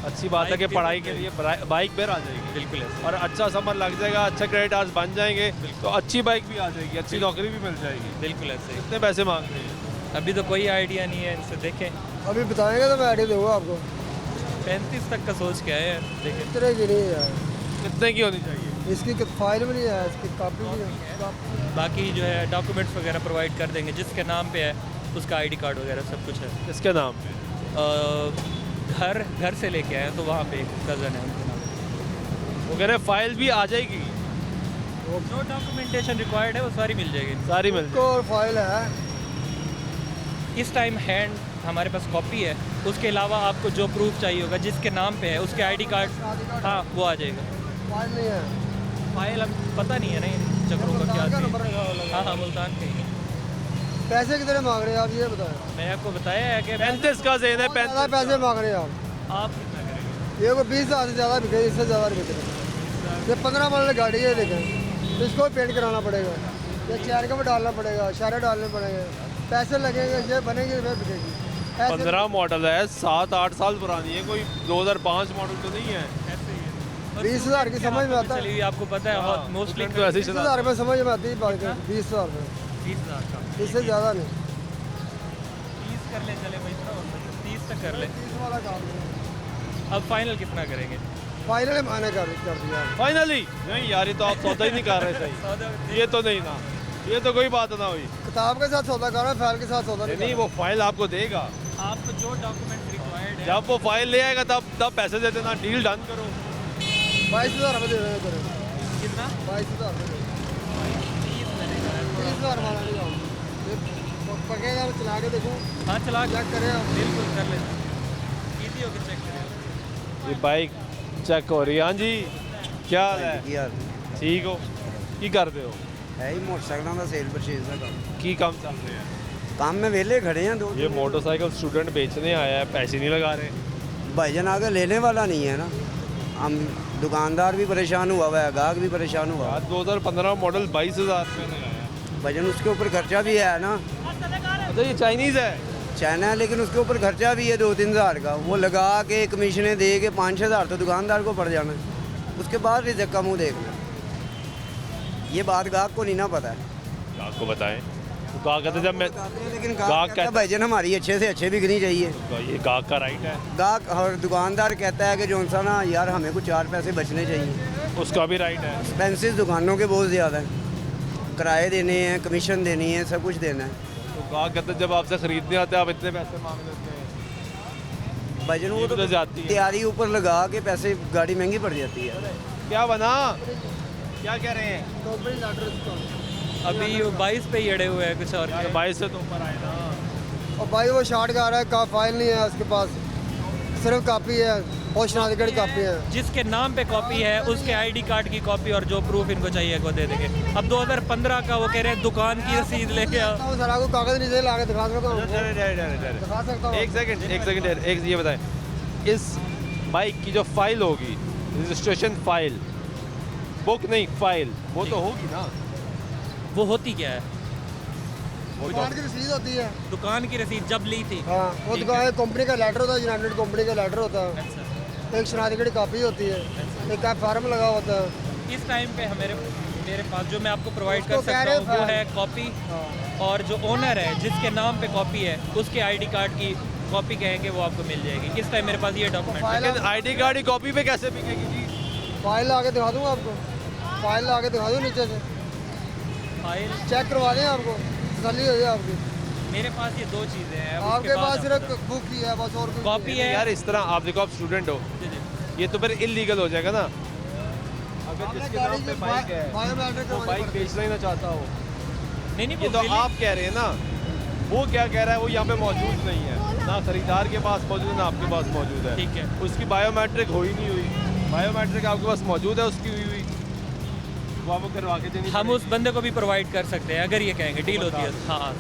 अच्छी बात है कि पढ़ाई के लिए बाइक पर आ जाएगी। बिल्कुल ऐसे। और अच्छा समर लग जाएगा, अच्छा क्रेडिट आज बन जाएंगे तो अच्छी बाइक भी आ जाएगी, अच्छी नौकरी भी मिल जाएगी। बिल्कुल ऐसे। कितने पैसे मांग रहे हैं? अभी तो कोई आइडिया नहीं है, इनसे देखें। अभी बताएंगे तो मैं आइडिया दूंगा आपको। 35 तक का सोच के आए हैं, देखें। इतने की नहीं है, कितने की होनी चाहिए? इसकी फाइल भी नहीं है, इसकी कॉपी भी नहीं है। बाकी जो है डॉक्यूमेंट्स वगैरह प्रोवाइड कर देंगे, जिसके नाम पे है उसका आईडी कार्ड वगैरह सब कुछ है। किसके नाम पे? घर से लेके आए तो वहाँ पे एक कज़न है उनके नाम। वो कह रहे फाइल भी आ जाएगी, जो डॉक्यूमेंटेशन रिक्वायर्ड है वो सारी मिल जाएगी। सारी मिल को फाइल है। इस टाइम हैंड हमारे पास कॉपी है, उसके अलावा आपको जो प्रूफ चाहिए होगा जिसके नाम पे है उसके आईडी कार्ड, हाँ वो आ जाएगा। फाइल नहीं है। फाइल अब पता नहीं है ना इन चक्रों का क्या है। हाँ हाँ, मुल्तान के ही है। पैसे कितने मांग रहे हैं आप ये बताएं? मैं आपको बताया है कि 35 का ज़ेन है। 35 पैसे मांग रहे हैं आप कितना करेंगे? ये को 20,000 से ज़्यादा बिके, इससे ज़्यादा नहीं बिक रहे। ये 15 मॉडल गाड़ी है, लेकिन तो इसको पेंट कराना पड़ेगा, ये चैर का भी डालना पड़ेगा, शारे डालने पड़ेंगे, पैसे लगेंगे, ये बनेगी फिर बिकेगी। 15 मॉडल है, 7-8 साल पुरानी है, कोई 2005 मॉडल तो नहीं है। 20,000 की समझ में आता है। चलिए, आपको पता है मोस्टली तो ऐसे ही चला। 20,000 रुपये समझ में आती है बात। 20,000 रुपये, 20,000 का इससे ज़्यादा नहीं। 30 कर ले, चले भाई, इतना 30 तक कर ले। 30 वाला काम है। अब फाइनल कितना करेंगे? फाइनल मैंने कर दिया। फाइनली नहीं यार, ये तो आप सौदा ही नहीं कर रहे सही। ये तो नहीं ना, ये तो कोई बात ना हुई। किताब के साथ सौदा कर रहा है, फाइल के साथ सौदा नहीं, वो फाइल आपको देगा। आप जो डॉक्यूमेंट रिक्वायर्ड है, जब वो फाइल ले आएगा तब पैसे दे देना, डील डन करो। 22,000 रुपये दे देंगे। कितना? 22,000 रुपये। 30,000 वाला नहीं जाऊँ, पकेगा तो चला के देखूँ। हाँ, चला चेक करें आप। बिल्कुल कर लेते हैं, इजी होकर चेक करें। ये बाइक चेक हो रही है। हाँ जी, क्या हाल है? ठीक हो? की करते हो? है ही मोटरसाइकिलों का सेल परचेज का काम। की काम चल रहे हैं? काम में वेले खड़े हैं दो। ये मोटरसाइकिल स्टूडेंट बेचने आया है, पैसे नहीं लगा रहे। भाईजान आगे लेने वाला नहीं है ना, हम दुकानदार भी परेशान हुआ है, गाहक भी परेशान हुआ है। 2015 मॉडल 22,000 रुपये में लगाया। भाईजान उसके ऊपर खर्चा भी है ना। अच्छा, ये चाइनीज़ है? चाइना है, लेकिन उसके ऊपर खर्चा भी है 2-3 हज़ार का। वो लगा के कमीशनें दे के 5-6 हज़ार तो दुकानदार को पड़ जाना, उसके बाद रिजक का मुँह देखना। ये बात गाहक को नहीं ना पता है। आपको बताएं गाहक कहते जब मैं लेकिन गाहक कहता भाईजान हमारी अच्छे से अच्छे बिकनी चाहिए। ये गाहक का राइट है, गाहक और दुकानदार कहता है कि जो सा ना यार हमें कुछ 4 पैसे बचने चाहिए। उसका भी राइट है। एक्सपेंसेस दुकानों के बहुत ज़्यादा हैं, किराए देने हैं, कमीशन देनी है, सब कुछ देना है। तो गाहक कहते जब आपसे खरीदने आते हैं आप इतने पैसे मांग लेते हैं। भाईजान वो ये भी तो तो जाती है। तैयारी ऊपर लगा के पैसे गाड़ी महंगी पड़ जाती है। क्या बना, क्या कह रहे हैं? अभी 22 पे ही अड़े हुए हैं कुछ और। 22 से तो ऊपर आए ना। और भाई वो शार्ट का आ रहा है, का फाइल नहीं है उसके पास, सिर्फ कॉपी है और शनाख्ती की कॉपी है। जिसके नाम पे कॉपी है उसके आईडी कार्ड की कॉपी और जो प्रूफ इनको चाहिए वो दे देंगे। अब 2015 का वो कह रहे हैं दुकान की रसीद लेके आओ। सर आपको कागज नहीं दे ला के दिखा सकता हूँ, दिखा सकता हूँ। एक सेकंड एक ये बताएं, इस बाइक की जो फाइल होगी, रजिस्ट्रेशन फाइल, बुक नहीं फाइल, वो तो होगी ना। वो होती क्या है? दुकान की रसीद होती है। दुकान की रसीद जब ली थी। हाँ, वो दुकान कंपनी का लेटर होता है, यूनाइटेड कंपनी का लेटर होता है, एक शनाख्ती की कॉपी होती है, एक फार्म लगा होता है। इस टाइम पे मेरे पास जो मैं आपको प्रोवाइड कर उसको कह सकता रहे हूँ वो हैं है कॉपी, और जो ओनर है जिसके नाम पे कॉपी है उसके आईडी कार्ड की कॉपी कहेंगे वो आपको मिल जाएगी। इस टाइम मेरे पास ये डॉक्यूमेंट। लेकिन आईडी कार्ड की कॉपी पे कैसे बिकेगी जी? फाइल आके दिखा दूँगा आपको, फाइल आके दिखा दूँ नीचे से, फाइल चेक करवा दें आपको, तसल्ली हो जाए आपकी। मेरे पास ये 2 चीज़ें हैं। अब आपके उसके पास बाद सिर्फ बुक ही है बस, और कुछ कॉपी है यार इस तरह आप देखो, आप स्टूडेंट हो, ये तो फिर इलीगल हो जाएगा ना। अगर जिसके नाम पे बाइक है वो बाइक बेचना ही ना चाहता हो। नहीं ये तो आप कह रहे हैं ना, वो क्या कह रहा है वो यहाँ पे मौजूद नहीं है, ना खरीदार के पास मौजूद है ना आपके पास मौजूद है। ठीक है, उसकी बायोमेट्रिक हो ही नहीं हुई, बायोमेट्रिक आपके पास मौजूद है, उसकी हुई वो आपको करवा के देनी। हम उस बंदे को भी प्रोवाइड कर सकते हैं अगर ये कहेंगे डील होती है। हाँ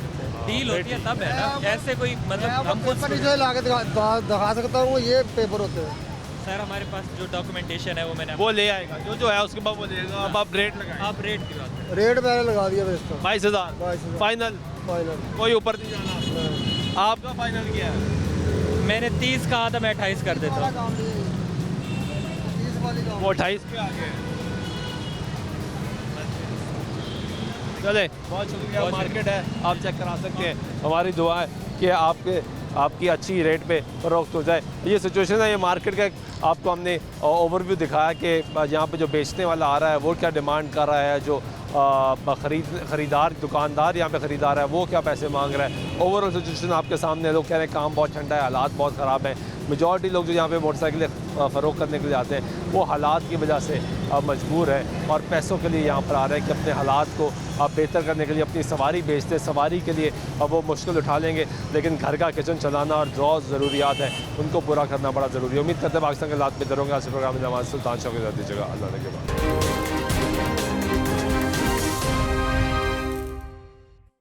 डील होती है तब है ना, ऐसे कोई मतलब हम खुद पेपर ला के दिखा सकता हूँ, ये पेपर होते हैं। सर हमारे पास जो डॉक्यूमेंटेशन है वो मैंने वो ले आएगा, जो है उसके बाद वो लेगा। अब आप रेट लगाएं। आप रेट की बात करें। रेट मैंने लगा दिया इसका 22,000 फाइनल, कोई ऊपर नहीं जाना। आपका फाइनल क्या है? मैंने 30 कहा था, मैं 28 कर देता हूँ। वो 28 पे आ गए। चले, बहुत शुक्रिया। मार्केट है, आप चेक करा सकते हैं। हमारी दुआ है कि आपकी अच्छी रेट पे फरोख्त हो जाए। ये सिचुएशन है, ये मार्केट का आपको हमने ओवरव्यू दिखाया कि यहाँ पे जो बेचने वाला आ रहा है वो क्या डिमांड कर रहा है, जो खरीदार दुकानदार यहाँ पे ख़रीदार है वो क्या पैसे मांग रहा है। ओवरऑल सिचुएशन आपके सामने, लोग कह रहे हैं काम बहुत ठंडा है, हालात बहुत ख़राब हैं। मेजॉरिटी लोग जो यहाँ पे मोटरसाइकिलें फ़रोख्त करने के लिए आते हैं वो हालात की वजह से मजबूर है और पैसों के लिए यहाँ पर आ रहे हैं कि अपने हालात को बेहतर करने के लिए अपनी सवारी बेचते, सवारी के लिए अब वो मुश्किल उठा लेंगे, लेकिन घर का किचन चलाना और जो ज़रूरियात है उनको पूरा करना बड़ा ज़रूरी है। उम्मीद करते हैं पाकिस्तान के हालात बेहतर होंगे। आज प्रोग्राम में नवाज़ सुल्तान शौक दीजिएगा। अल्लाह ने के बाद।